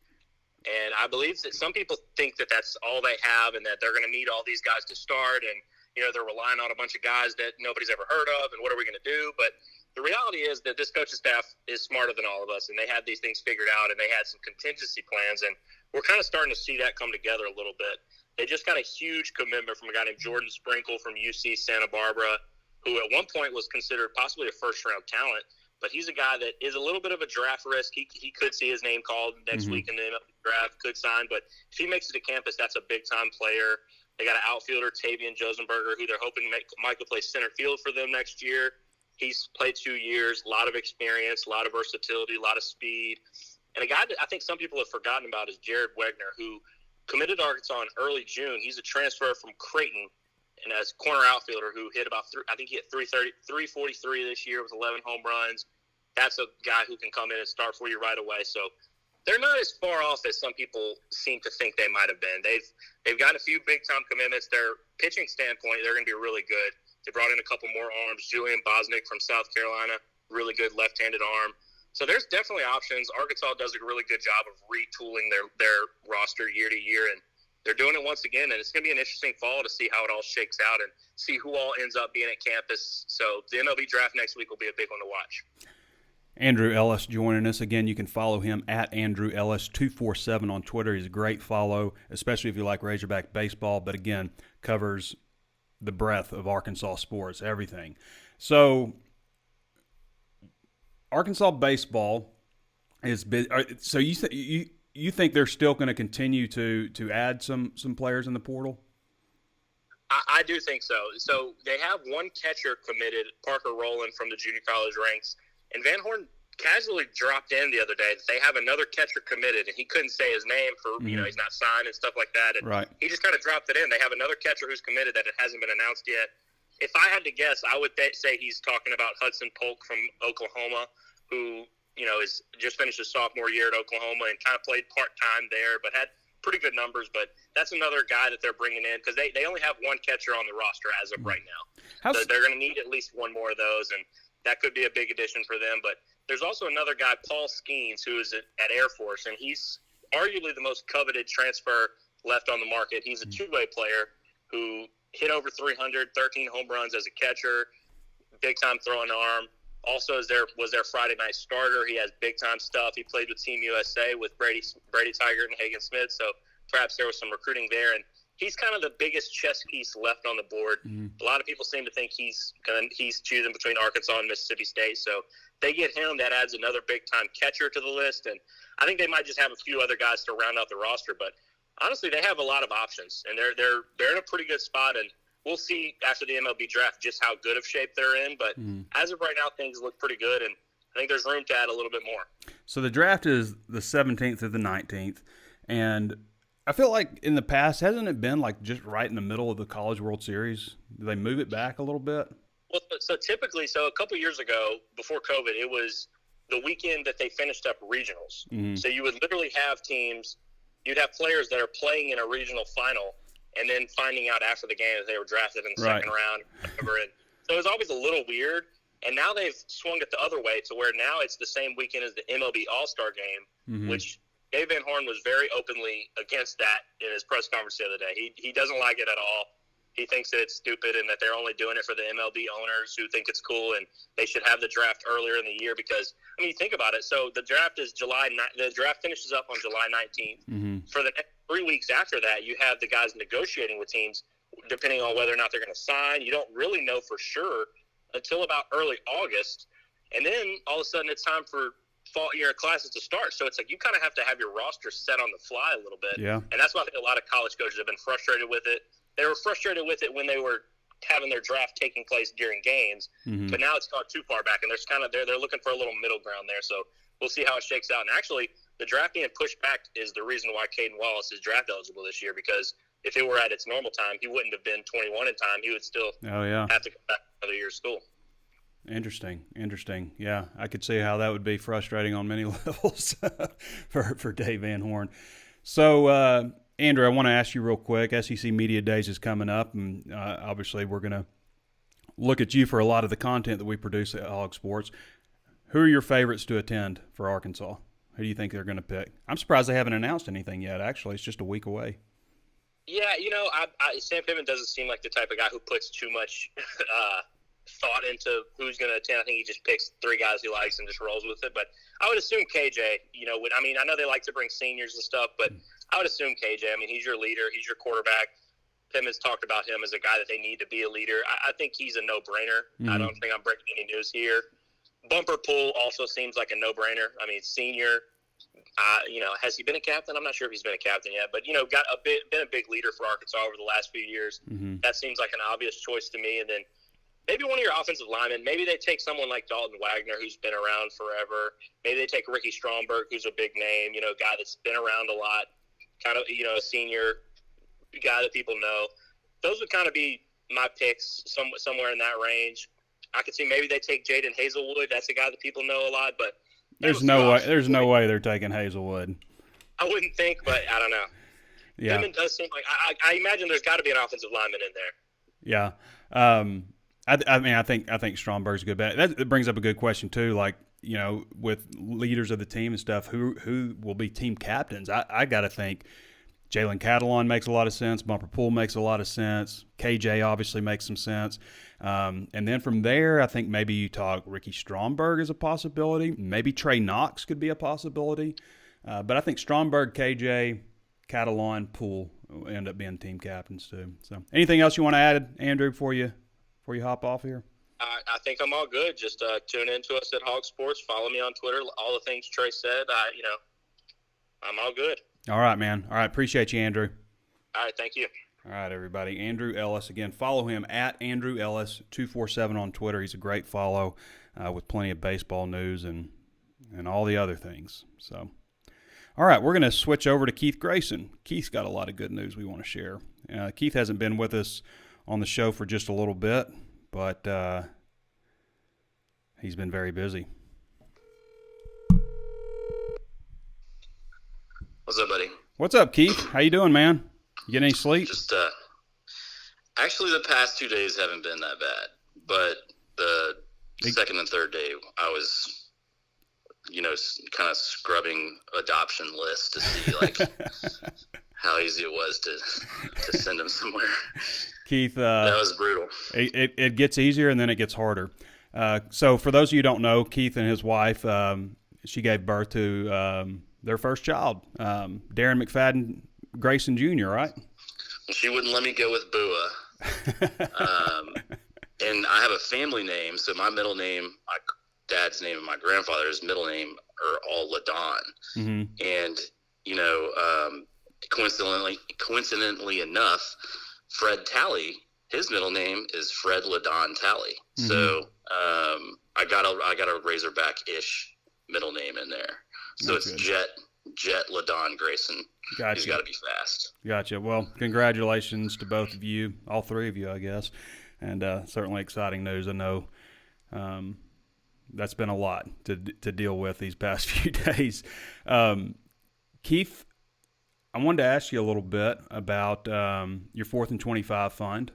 Speaker 3: And I believe that some people think that that's all they have and that they're going to need all these guys to start. And, they're relying on a bunch of guys that nobody's ever heard of. And what are we going to do? But the reality is that this coaching staff is smarter than all of us, and they had these things figured out, and they had some contingency plans, and we're kind of starting to see that come together a little bit. They just got a huge commitment from a guy named Jordan Sprinkle from UC Santa Barbara, who at one point was considered possibly a first-round talent, but he's a guy that is a little bit of a draft risk. He could see his name called next week in the MLB draft, could sign, but if he makes it to campus, that's a big-time player. They got an outfielder, Tavian Josenberger, who they're hoping might play center field for them next year. He's played 2 years, a lot of experience, a lot of versatility, a lot of speed. And a guy that I think some people have forgotten about is Jared Wagner, who committed to Arkansas in early June. He's a transfer from Creighton, and as corner outfielder who hit I think he hit 343 this year with 11 home runs. That's a guy who can come in and start for you right away. So they're not as far off as some people seem to think they might have been. They've got a few big-time commitments. Their pitching standpoint, they're going to be really good. They brought in a couple more arms. Julian Bosnick from South Carolina, really good left-handed arm. So there's definitely options. Arkansas does a really good job of retooling their roster year to year, and they're doing it once again. And it's going to be an interesting fall to see how it all shakes out and see who all ends up being at campus. So the MLB draft next week will be a big one to watch.
Speaker 1: Andrew Ellis joining us. Again, you can follow him at Andrew Ellis 247 on Twitter. He's a great follow, especially if you like Razorback baseball, but again, covers the breadth of Arkansas sports, everything. So Arkansas baseball is big. So you think they're still going to continue to add some players in the portal?
Speaker 3: I do think so. So they have one catcher committed, Parker Rowland from the junior college ranks. And Van Horn casually dropped in the other day that they have another catcher committed, and he couldn't say his name for, he's not signed and stuff like that. And
Speaker 1: right. He
Speaker 3: just kind of dropped it in. They have another catcher who's committed that it hasn't been announced yet. If I had to guess, I would say he's talking about Hudson Polk from Oklahoma, who, is just finished his sophomore year at Oklahoma and kind of played part-time there, but had pretty good numbers. But that's another guy that they're bringing in because they only have one catcher on the roster as of right now. So they're going to need at least one more of those, and that could be a big addition for them. But there's also another guy, Paul Skeens, who is at Air Force, and he's arguably the most coveted transfer left on the market. He's a two-way player who hit over 300, 13 home runs as a catcher, big-time throwing arm. Also was their Friday night starter. He has big-time stuff. He played with Team USA with Brady Tygart and Hagen Smith, so perhaps there was some recruiting there. And he's kind of the biggest chess piece left on the board. A lot of people seem to think he's choosing between Arkansas and Mississippi State. So they get him. That adds another big-time catcher to the list. And I think they might just have a few other guys to round out the roster. But honestly, they have a lot of options, and they're in a pretty good spot. And we'll see after the MLB draft just how good of shape they're in. But as of right now, things look pretty good, and I think there's room to add a little bit more.
Speaker 1: So the draft is the 17th through the 19th, and I feel like in the past, hasn't it been like just right in the middle of the College World Series? Do they move it back a little bit?
Speaker 3: Well, so typically, a couple years ago, before COVID, it was the weekend that they finished up regionals. So you would literally have teams, you'd have players that are playing in a regional final and then finding out after the game that they were drafted in the second round. So it was always a little weird. And now they've swung it the other way to where now it's the same weekend as the MLB All-Star Game, which Dave Van Horn was very openly against that in his press conference the other day. He doesn't like it at all. He thinks that it's stupid and that they're only doing it for the MLB owners who think it's cool and they should have the draft earlier in the year because, I mean, think about it. So the draft is the draft finishes up on July 19th. For the next 3 weeks after that, you have the guys negotiating with teams depending on whether or not they're going to sign. You don't really know for sure until about early August. And then all of a sudden it's time for fall year classes to start. So it's like you kind of have to have your roster set on the fly a little bit.
Speaker 1: Yeah.
Speaker 3: And that's why I think a lot of college coaches have been frustrated with it. They were frustrated with it when they were having their draft taking place during games, but now it's gone too far back, and there's kind of they're looking for a little middle ground there. So we'll see how it shakes out. And actually, the draft being pushed back is the reason why Caden Wallace is draft eligible this year, because if it were at its normal time, he wouldn't have been 21 in time. He would still have to come back another year of school.
Speaker 1: Interesting. Yeah, I could see how that would be frustrating on many levels for Dave Van Horn. So, Andrew, I want to ask you real quick. SEC Media Days is coming up, and obviously we're going to look at you for a lot of the content that we produce at HawgSports. Who are your favorites to attend for Arkansas? Who do you think they're going to pick? I'm surprised they haven't announced anything yet, actually. It's just a week away.
Speaker 3: Yeah, Sam Pittman doesn't seem like the type of guy who puts too much thought into who's going to attend. I think he just picks three guys he likes and just rolls with it. But I would assume KJ, I know they like to bring seniors and stuff, but I would assume KJ. I mean, he's your leader. He's your quarterback. Pittman's talked about him as a guy that they need to be a leader. I think he's a no-brainer. I don't think I'm breaking any news here. Bumper Pool also seems like a no-brainer. I mean, senior. Has he been a captain? I'm not sure if he's been a captain yet, but, been a big leader for Arkansas over the last few years. That seems like an obvious choice to me. And then maybe one of your offensive linemen, maybe they take someone like Dalton Wagner, who's been around forever. Maybe they take Ricky Stromberg, who's a big name, a guy that's been around a lot, kind of, a senior guy that people know. Those would kind of be my picks, somewhere in that range. I could see maybe they take Jaden Hazelwood. That's a guy that people know a lot, but
Speaker 1: there's no way they're taking Hazelwood.
Speaker 3: I wouldn't think, but I don't know.
Speaker 1: Yeah.
Speaker 3: Pittman does seem like I imagine there's got to be an offensive lineman in there.
Speaker 1: Yeah. I think Stromberg's a good bet. That brings up a good question too. Like, with leaders of the team and stuff, who will be team captains? I got to think Jalen Catalon makes a lot of sense. Bumper Pool makes a lot of sense. KJ obviously makes some sense. And then from there, I think maybe you talk Ricky Stromberg is a possibility. Maybe Trey Knox could be a possibility. But I think Stromberg, KJ, Catalon, Pool will end up being team captains too. So, anything else you want to add, Andrew, before you hop off here?
Speaker 3: I think I'm all good. Just tune in to us at HawgSports. Follow me on Twitter. All the things Trey said, I'm all good.
Speaker 1: All right, man. All right, appreciate you, Andrew.
Speaker 3: All right, thank you.
Speaker 1: All right, everybody. Andrew Ellis. Again, follow him at Andrew Ellis 247 on Twitter. He's a great follow with plenty of baseball news and all the other things. So, all right, we're going to switch over to Keith Grayson. Keith's got a lot of good news we want to share. Keith hasn't been with us on the show for just a little bit, but he's been very busy.
Speaker 4: What's up, buddy?
Speaker 1: What's up, Keith? How you doing, man? You get any sleep?
Speaker 4: Just actually, the past 2 days haven't been that bad, but the second and third day, I was, kind of scrubbing adoption lists to see like how easy it was to send him somewhere.
Speaker 1: Keith,
Speaker 4: that was brutal.
Speaker 1: It gets easier and then it gets harder. So for those of you who don't know, Keith and his wife, she gave birth to their first child, Darren McFadden Grayson Jr., right?
Speaker 4: Well, she wouldn't let me go with Bua. And I have a family name, so my middle name, my dad's name, and my grandfather's middle name are all Ladon.
Speaker 1: Mm-hmm.
Speaker 4: And, you know, coincidentally enough, Fred Talley, his middle name is Fred Ladon Talley.
Speaker 1: Mm-hmm.
Speaker 4: So I got a Razorback-ish middle name in there. So
Speaker 1: That's
Speaker 4: it's
Speaker 1: good.
Speaker 4: Jet Ladon Grayson.
Speaker 1: Gotcha.
Speaker 4: He's got to be fast.
Speaker 1: Gotcha. Well, congratulations to both of you, all three of you, I guess. And certainly exciting news. I know that's been a lot to deal with these past few days. Keith, I wanted to ask you a little bit about your 4th and 25 fund.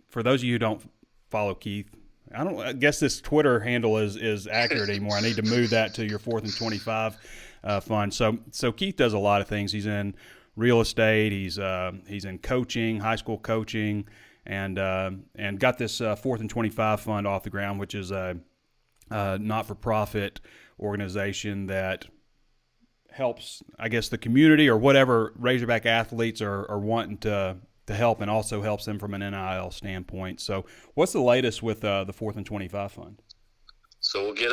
Speaker 1: For those of you who don't follow Keith, I guess this Twitter handle is accurate anymore. I need to move that to your 4th and 25 fund. So Keith does a lot of things. He's in real estate. He's in coaching, high school coaching, and got this 4th and 25 fund off the ground, which is a not-for-profit organization that helps, I guess, the community or whatever Razorback athletes are wanting to help, and also helps them from an NIL standpoint. So what's the latest with the 4th and 25 fund?
Speaker 4: So we'll get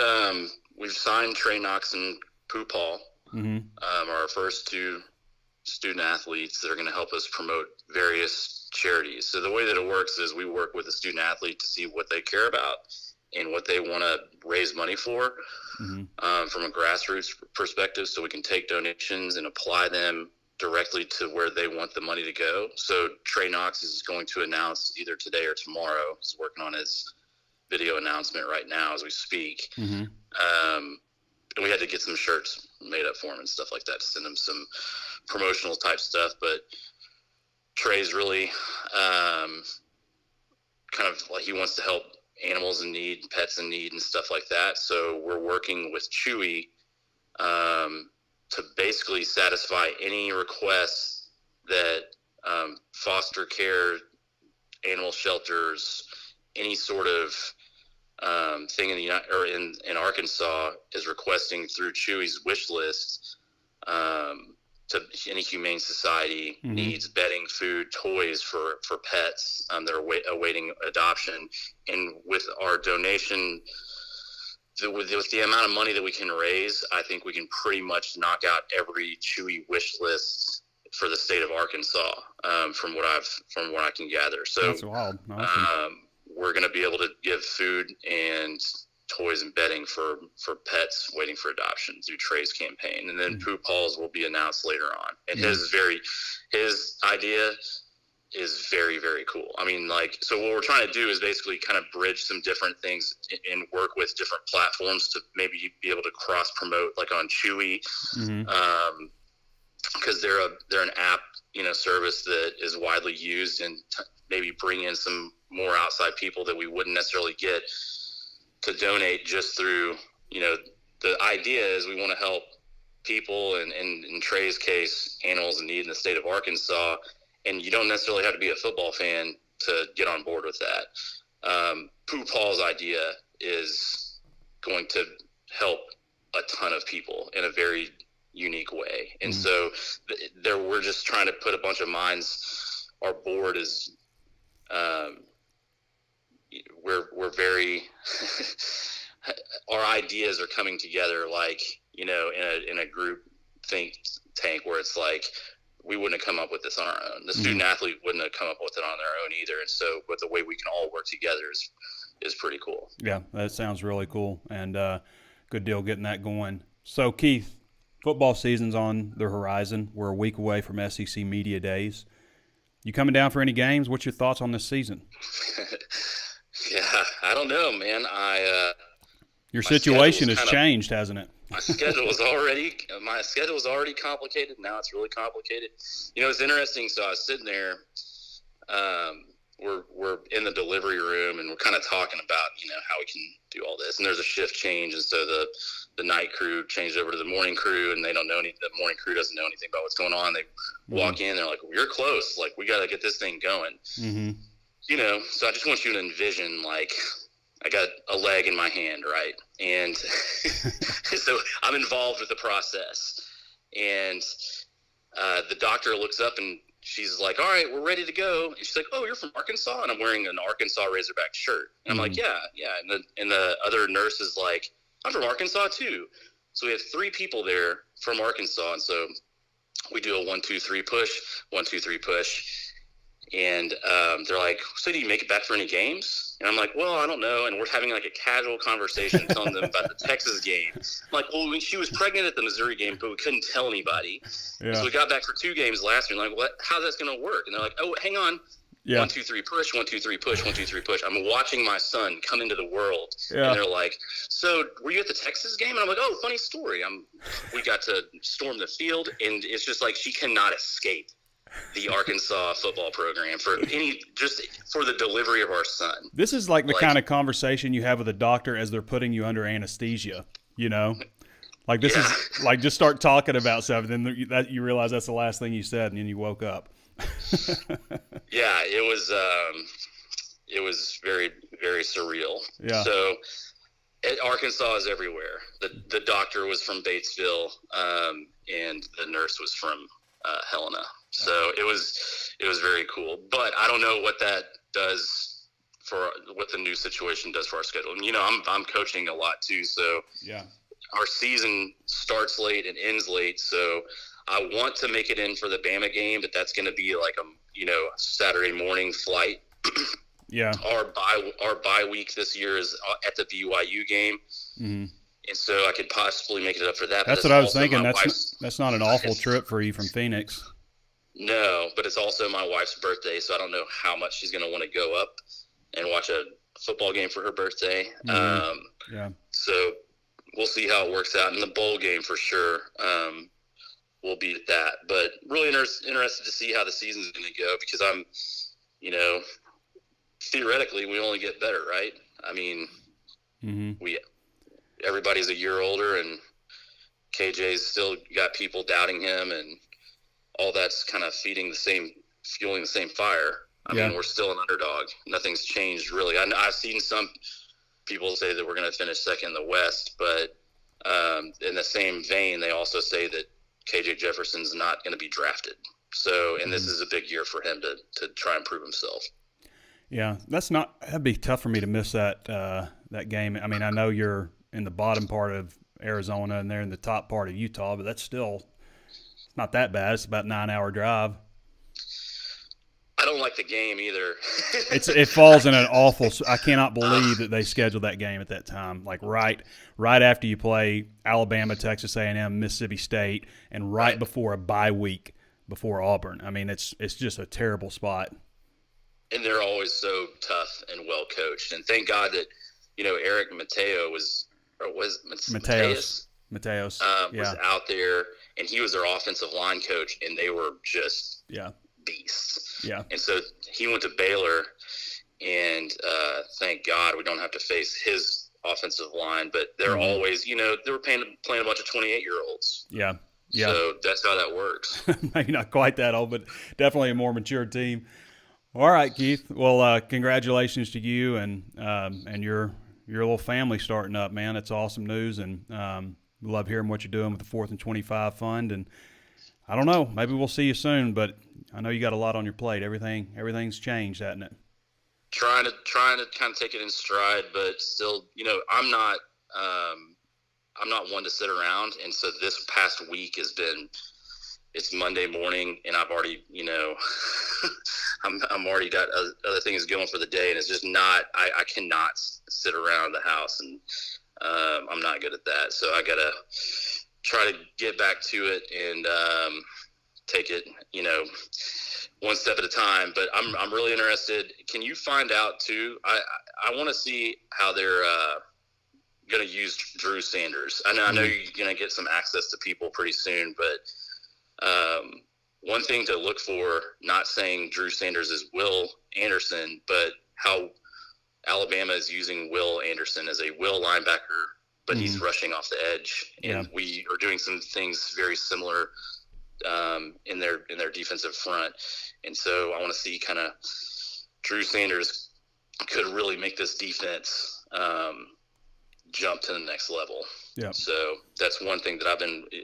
Speaker 4: we've signed Trey Knox and Pooh Paul, our first 2 student athletes that are going to help us promote various charities. So the way that it works is we work with a student athlete to see what they care about and what they want to raise money for from a grassroots perspective, so we can take donations and apply them directly to where they want the money to go. So Trey Knox is going to announce either today or tomorrow. He's working on his video announcement right now as we speak. And we had to get some shirts made up for him and stuff like that to send him some promotional type stuff. But Trey's really kind of like, he wants to help animals in need, pets in need, and stuff like that. So we're working with Chewy to basically satisfy any requests that foster care, animal shelters, any sort of thing in Arkansas is requesting through Chewy's wish list. To any humane society needs bedding, food, toys for pets that are awaiting adoption. And with our donation, with the amount of money that we can raise, I think we can pretty much knock out every Chewy wish list for the state of Arkansas, from what I can gather. So
Speaker 1: that's wild. Awesome.
Speaker 4: We're going to be able to give food and toys and bedding for pets waiting for adoption through Trey's campaign. And then Pooh Paul's will be announced later on. And his idea is very, very cool. I mean, so what we're trying to do is basically kind of bridge some different things and work with different platforms to maybe be able to cross promote, like on Chewy, because they're an app, service that is widely used, and maybe bring in some more outside people that we wouldn't necessarily get to donate just through, the idea is we want to help people, and in Trey's case, animals in need in the state of Arkansas. And you don't necessarily have to be a football fan to get on board with that. Pooh Paul's idea is going to help a ton of people in a very unique way. And so we're just trying to put a bunch of minds. Our board is, we're very, our ideas are coming together in a group think tank where it's like, we wouldn't have come up with this on our own. The student athlete wouldn't have come up with it on their own either. And so, but the way we can all work together is pretty cool. Yeah,
Speaker 1: that sounds really cool, and good deal getting that going. So, Keith, football season's on the horizon. We're a week away from SEC Media Days. You coming down for any games? What's your thoughts on this season?
Speaker 4: Yeah, I don't know, man.
Speaker 1: Your situation has changed, hasn't it?
Speaker 4: My schedule was already complicated. Now it's really complicated. It's interesting. So I was sitting there. We're in the delivery room, and we're kind of talking about how we can do all this. And there's a shift change, and so the night crew changed over to the morning crew, and they don't know the morning crew doesn't know anything about what's going on. They walk in, they're like, well, you're close. Like, we got to get this thing going. You know, so I just want you to envision, like, I got a leg in my hand, right? And so I'm involved with the process. And the doctor looks up and she's like, all right, we're ready to go. And she's like, oh, you're from Arkansas? And I'm wearing an Arkansas Razorback shirt. And I'm like, yeah. And the other nurse is like, I'm from Arkansas too. So we have 3 people there from Arkansas. And so we do a 1, 2, 3 push, 1, 2, 3 push. And they're like, so do you make it back for any games? And I'm like, well, I don't know. And we're having like a casual conversation telling them about the Texas game. I'm like, well, she was pregnant at the Missouri game, but we couldn't tell anybody. Yeah. So we got back for 2 games last year. And like, how's that going to work? And they're like, oh, hang on. Yeah. 1, 2, 3 push, 1, 2, 3 push, 1, 2, 3 push. I'm watching my son come into the world. Yeah. And they're like, so were you at the Texas game? And I'm like, oh, funny story. We got to storm the field, and it's just like she cannot escape the Arkansas football program just for the delivery of our son.
Speaker 1: This is like the kind of conversation you have with a doctor as they're putting you under anesthesia, you know? Like this is like, just start talking about something, then that you realize that's the last thing you said, and then you woke up.
Speaker 4: Yeah, it was very, very surreal. Yeah. So Arkansas is everywhere. The doctor was from Batesville, and the nurse was from Helena. So it was very cool. But I don't know what that does for what the new situation does for our schedule. And, you know, I'm coaching a lot too. So yeah, our season starts late and ends late. So I want to make it in for the Bama game, but that's going to be like a Saturday morning flight. Yeah. Our bye week this year is at the BYU game. Mm-hmm. And so I could possibly make it up for that.
Speaker 1: That's what I was thinking. That's not an awful trip for you from Phoenix.
Speaker 4: No, but it's also my wife's birthday, so I don't know how much she's going to want to go up and watch a football game for her birthday. Mm-hmm. Yeah. So we'll see how it works out. In the bowl game, for sure, we'll be at that. But really interested to see how the season's going to go, because I'm, theoretically, we only get better, right? I mean, mm-hmm. Everybody's a year older, and KJ's still got people doubting him, and all that's kind of fueling the same fire. I mean, we're still an underdog. Nothing's changed really. I've seen some people say that we're going to finish second in the West, but in the same vein, they also say that KJ Jefferson's not going to be drafted. So, and this is a big year for him to try and prove himself.
Speaker 1: Yeah, that'd be tough for me to miss that game. I mean, I know you're in the bottom part of Arizona and they're in the top part of Utah, but that's still not that bad. It's about a 9-hour drive.
Speaker 4: I don't like the game either.
Speaker 1: It falls in an awful – I cannot believe that they scheduled that game at that time, like right after you play Alabama, Texas A&M, Mississippi State, and right before a bye week before Auburn. I mean, it's just a terrible spot.
Speaker 4: And they're always so tough and well coached. And thank God that, Eric Mateos was out there, and he was their offensive line coach, and they were just beasts. Yeah. And so he went to Baylor, and thank God we don't have to face his offensive line. But they're always, they were playing a bunch of 28-year-olds. Yeah. Yeah. So that's how that works.
Speaker 1: Maybe not quite that old, but definitely a more mature team. All right, Keith. Well, congratulations to you and your little family starting up, man. It's awesome news, and we love hearing what you're doing with the 4th and 25 fund. And I don't know, maybe we'll see you soon, but I know you got a lot on your plate. Everything's changed, hasn't it?
Speaker 4: Trying to kind of take it in stride, but still, I'm not one to sit around. And so this past week has been. It's Monday morning, and I've already, I'm already got other things going for the day, and it's just not. I cannot sit around the house, and I'm not good at that. So I gotta try to get back to it and take it, one step at a time. But I'm really interested. Can you find out too? I want to see how they're gonna use Drew Sanders. I know you're gonna get some access to people pretty soon, but. One thing to look for, not saying Drew Sanders is Will Anderson, but how Alabama is using Will Anderson as a will linebacker, but he's rushing off the edge, and we are doing some things very similar in their defensive front. And so I want to see kind of Drew Sanders could really make this defense jump to the next level.
Speaker 1: Yeah.
Speaker 4: So that's one thing that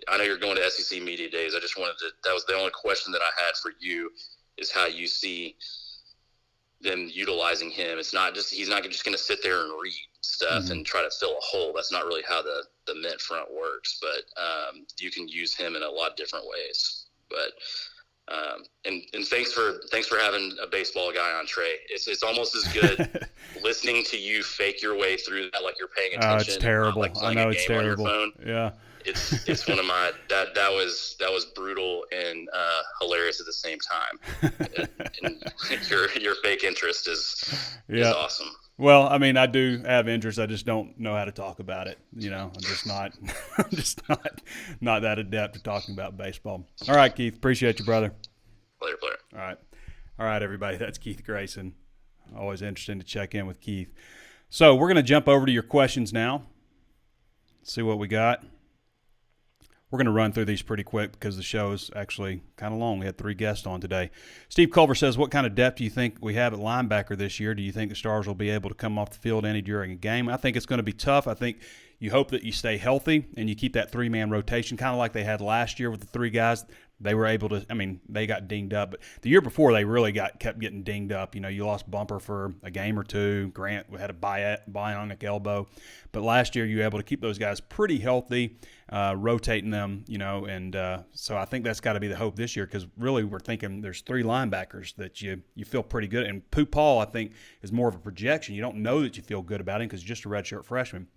Speaker 4: I know you're going to SEC Media Days. I just that was the only question that I had for you, is how you see them utilizing him. It's not just, he's not just going to sit there and read stuff and try to fill a hole. That's not really how the Mint front works, but you can use him in a lot of different ways. But and thanks for having a baseball guy on, Trey. It's almost as good listening to you fake your way through that, like you're paying attention.
Speaker 1: It's terrible. I know it's terrible. Yeah.
Speaker 4: It's one of my that was brutal and hilarious at the same time. and your fake interest is awesome.
Speaker 1: Well, I mean, I do have interest. I just don't know how to talk about it. I'm just not that adept at talking about baseball. All right, Keith. Appreciate you, brother.
Speaker 4: Later.
Speaker 1: All right, everybody. That's Keith Grayson. Always interesting to check in with Keith. So we're going to jump over to your questions now. See what we got. We're going to run through these pretty quick because the show is actually kind of long. We had 3 guests on today. Steve Culver says, what kind of depth do you think we have at linebacker this year? Do you think the Stars will be able to come off the field any during a game? I think it's going to be tough. I think you hope that you stay healthy and you keep that 3-man rotation, kind of like they had last year with the 3 guys. They were able to – I mean, they got dinged up. But the year before, they really kept getting dinged up. You lost Bumper for a game or 2. Grant had a bionic elbow. But last year, you were able to keep those guys pretty healthy, rotating them, and so I think that's got to be the hope this year, because really we're thinking there's 3 linebackers that you feel pretty good. And Pooh Paul, I think, is more of a projection. You don't know that you feel good about him because he's just a redshirt freshman.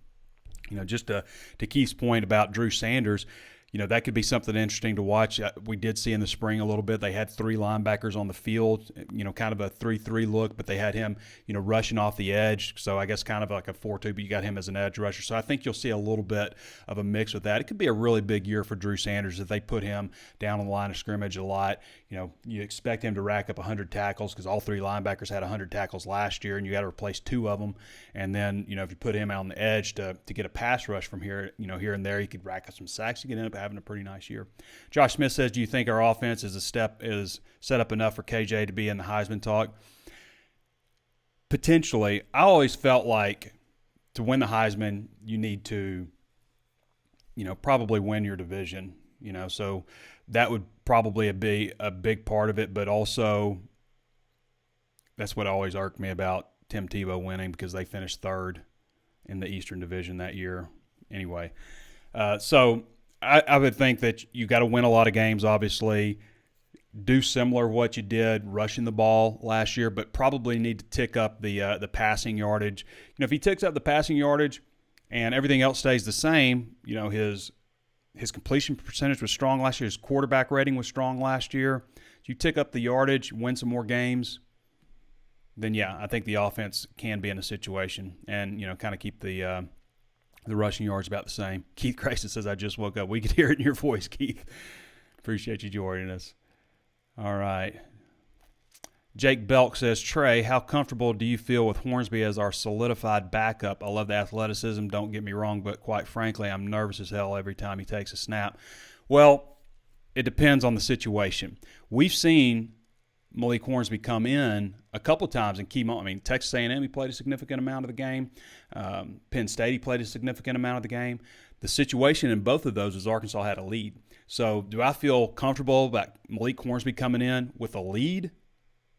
Speaker 1: Just to Keith's point about Drew Sanders, that could be something interesting to watch. We did see in the spring a little bit. They had 3 linebackers on the field, kind of a 3-3 look, but they had him, rushing off the edge. So I guess kind of like a 4-2, but you got him as an edge rusher. So I think you'll see a little bit of a mix with that. It could be a really big year for Drew Sanders if they put him down on the line of scrimmage a lot. You expect him to rack up 100 tackles because all 3 linebackers had 100 tackles last year, and you got to replace 2 of them. And then, if you put him out on the edge to get a pass rush from here, here and there, he could rack up some sacks. He could end up having a pretty nice year. Josh Smith says, do you think our offense is set up enough for KJ to be in the Heisman talk? Potentially. I always felt like to win the Heisman, you need to, probably win your division, so that would probably be a big part of it, but also that's what always irked me about Tim Tebow winning, because they finished 3rd in the Eastern Division that year anyway. So I would think that you got to win a lot of games, obviously. Do similar what you did rushing the ball last year, but probably need to tick up the passing yardage. If he ticks up the passing yardage and everything else stays the same, his completion percentage was strong last year. His quarterback rating was strong last year. If you tick up the yardage, win some more games, then I think the offense can be in a situation and kind of keep the rushing yards about the same. Keith Grayson says, I just woke up. We could hear it in your voice, Keith. Appreciate you joining us. All right. Jake Belk says, Trey, how comfortable do you feel with Hornsby as our solidified backup? I love the athleticism, don't get me wrong, but quite frankly, I'm nervous as hell every time he takes a snap. Well, it depends on the situation. We've seen Malik Hornsby come in a couple of times and keep on. I mean, Texas A&M, he played a significant amount of the game. Penn State, he played a significant amount of the game. The situation in both of those is Arkansas had a lead. So do I feel comfortable about Malik Hornsby coming in with a lead?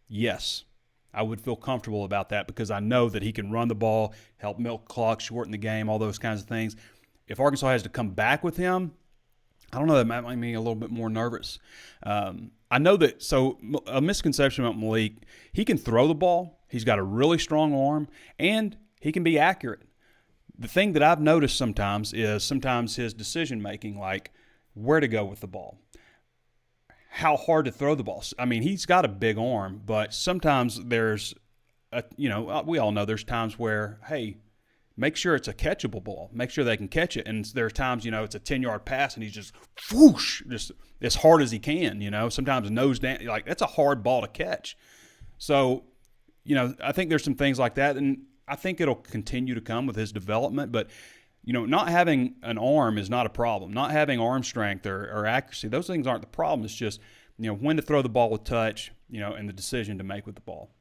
Speaker 1: Yes, I would feel comfortable about that because I know that he can run the ball, help milk clock, shorten the game, all those kinds of things. If Arkansas has to come back with him, I don't know, that might make me a little bit more nervous. I know that, so a misconception about Malik, he can throw the ball, he's got a really strong arm, and he can be accurate. The thing that I've noticed sometimes is his decision-making, like where to go with the ball, how hard to throw the ball. I mean, he's got a big arm, but sometimes there's, we all know there's times where, hey, make sure it's a catchable ball. Make sure they can catch it. And there's times, it's a 10-yard pass and he's just whoosh, just as hard as he can, sometimes nose down. Like, that's a hard ball to catch. So, I think there's some things like that. And I think it'll continue to come with his development. But not having an arm is not a problem. Not having arm strength or accuracy, those things aren't the problem. It's just, when to throw the ball with touch, and the decision to make with the ball.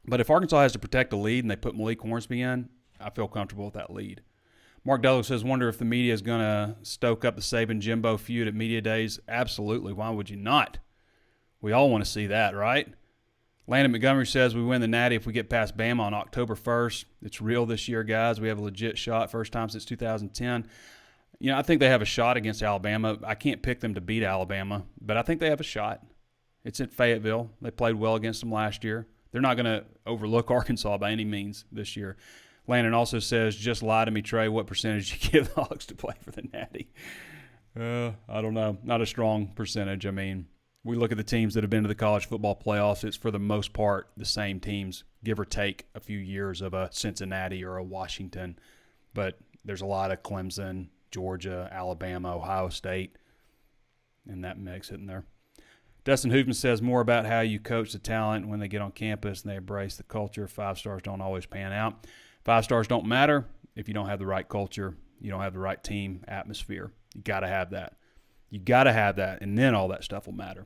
Speaker 1: But if Arkansas has to protect the lead and they put Malik Hornsby in, I feel comfortable with that lead. Mark Dello says, wonder if the media is going to stoke up the Saban-Jimbo feud at media days. Absolutely. Why would you not? We all want to see that, right? Landon Montgomery says we win the Natty if we get past Bama on October 1st. It's real this year, guys. We have a legit shot, first time since 2010. I think they have a shot against Alabama. I can't pick them to beat Alabama, but I think they have a shot. It's at Fayetteville. They played well against them last year. They're not going to overlook Arkansas by any means this year. Landon also says, just lie to me, Trey. What percentage you give the Hogs to play for the Natty? I don't know. Not a strong percentage. I mean, we look at the teams that have been to the college football playoffs. It's for the most part the same teams, give or take a few years of a Cincinnati or a Washington. But there's a lot of Clemson, Georgia, Alabama, Ohio State in that mix, isn't there? Dustin Hoofman says more about how you coach the talent when they get on campus and they embrace the culture. 5 stars don't always pan out. 5 stars don't matter if you don't have the right culture, you don't have the right team atmosphere. You got to have that. You got to have that, and then all that stuff will matter.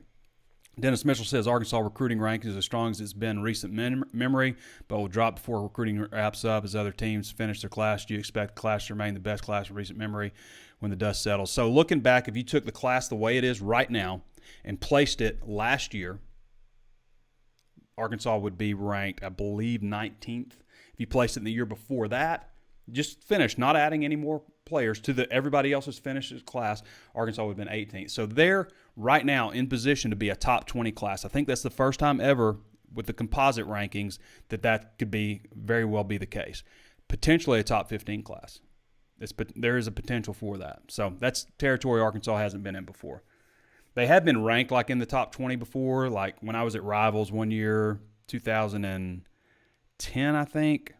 Speaker 1: Dennis Mitchell says Arkansas recruiting rank is as strong as it's been in recent memory, but will drop before recruiting wraps up as other teams finish their class. Do you expect the class to remain the best class in recent memory when the dust settles? So looking back, if you took the class the way it is right now and placed it last year, Arkansas would be ranked, I believe, 19th. If you placed it in the year before that, just finished, not adding any more players to everybody else's finished class, Arkansas would have been 18th. So they're right now in position to be a top 20 class. I think that's the first time ever with the composite rankings that could be very well be the case. Potentially a top 15 class. There is a potential for that. So that's territory Arkansas hasn't been in before. They have been ranked like in the top 20 before, like when I was at Rivals one year, 2010, I think.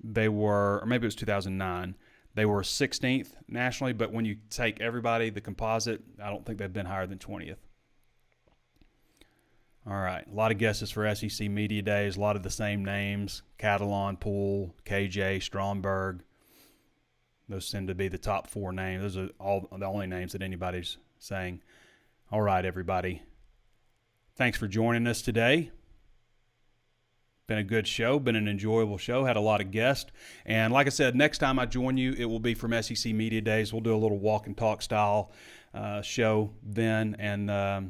Speaker 1: They were, or maybe it was 2009. They were 16th nationally, but when you take everybody, the composite, I don't think they've been higher than 20th. All right, a lot of guesses for SEC Media Days, a lot of the same names, Catalon, Poole, KJ, Stromberg. Those tend to be the top 4 names. Those are all the only names that anybody's saying. All right, everybody. Thanks for joining us today. Been a good show, been an enjoyable show, had a lot of guests. And like I said, next time I join you, it will be from SEC Media Days. We'll do a little walk and talk style show then. And I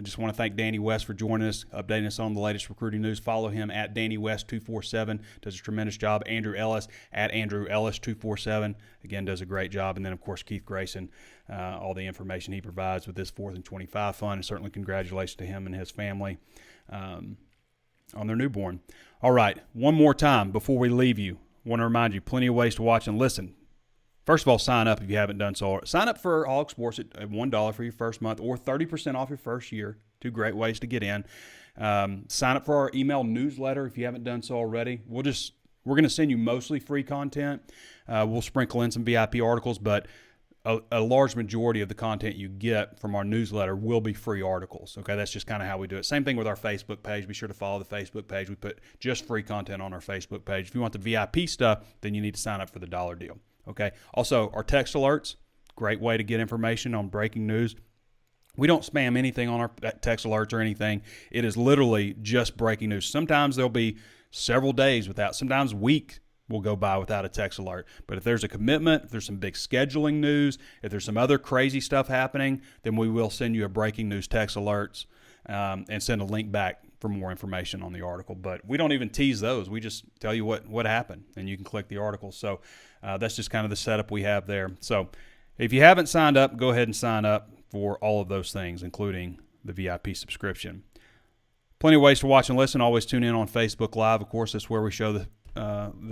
Speaker 1: just want to thank Danny West for joining us, updating us on the latest recruiting news. Follow him at Danny West 247, does a tremendous job. Andrew Ellis at Andrew Ellis 247, again, does a great job. And then, of course, Keith Grayson, all the information he provides with this 4th and 25 fund. And certainly congratulations to him and his family on their newborn. All right, one more time before we leave you, I want to remind you, plenty of ways to watch and listen. First of all, sign up if you haven't done so. Sign up for HawgSports at $1 for your first month or 30% off your first year. 2 great ways to get in. Sign up for our email newsletter if you haven't done so already. We're going to send you mostly free content. We'll sprinkle in some VIP articles, but a large majority of the content you get from our newsletter will be free articles. Okay, that's just kind of how we do it. Same thing with our Facebook page. Be sure to follow the Facebook page. We put just free content on our Facebook page. If you want the VIP stuff, then you need to sign up for the dollar deal. Okay. Also, our text alerts, great way to get information on breaking news. We don't spam anything on our text alerts or anything. It is literally just breaking news. Sometimes there'll be several days without, sometimes weeks will go by without a text alert. But if there's a commitment, if there's some big scheduling news, if there's some other crazy stuff happening, then we will send you a breaking news text alerts and send a link back for more information on the article. But we don't even tease those. We just tell you what happened, and you can click the article. So that's just kind of the setup we have there. So if you haven't signed up, go ahead and sign up for all of those things, including the VIP subscription. Plenty of ways to watch and listen. Always tune in on Facebook Live. Of course, that's where we show the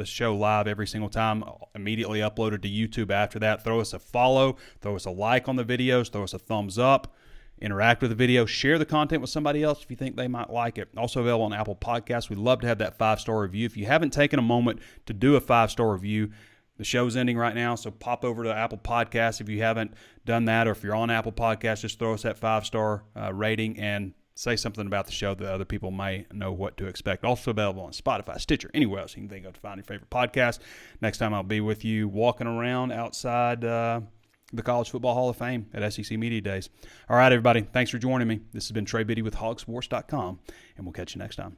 Speaker 1: show live every single time, immediately uploaded to YouTube after that. Throw us a follow, throw us a like on the videos, throw us a thumbs up, interact with the video, share the content with somebody else if you think they might like it. Also available on Apple Podcasts. We'd love to have that 5-star review. If you haven't taken a moment to do a 5-star review, the show's ending right now, so pop over to Apple Podcasts if you haven't done that, or if you're on Apple Podcasts, just throw us that 5-star rating and say something about the show that other people may know what to expect. Also available on Spotify, Stitcher, anywhere else you can think of to find your favorite podcast. Next time I'll be with you walking around outside the College Football Hall of Fame at SEC Media Days. All right, everybody. Thanks for joining me. This has been Trey Biddy with HawgSports.com, and we'll catch you next time.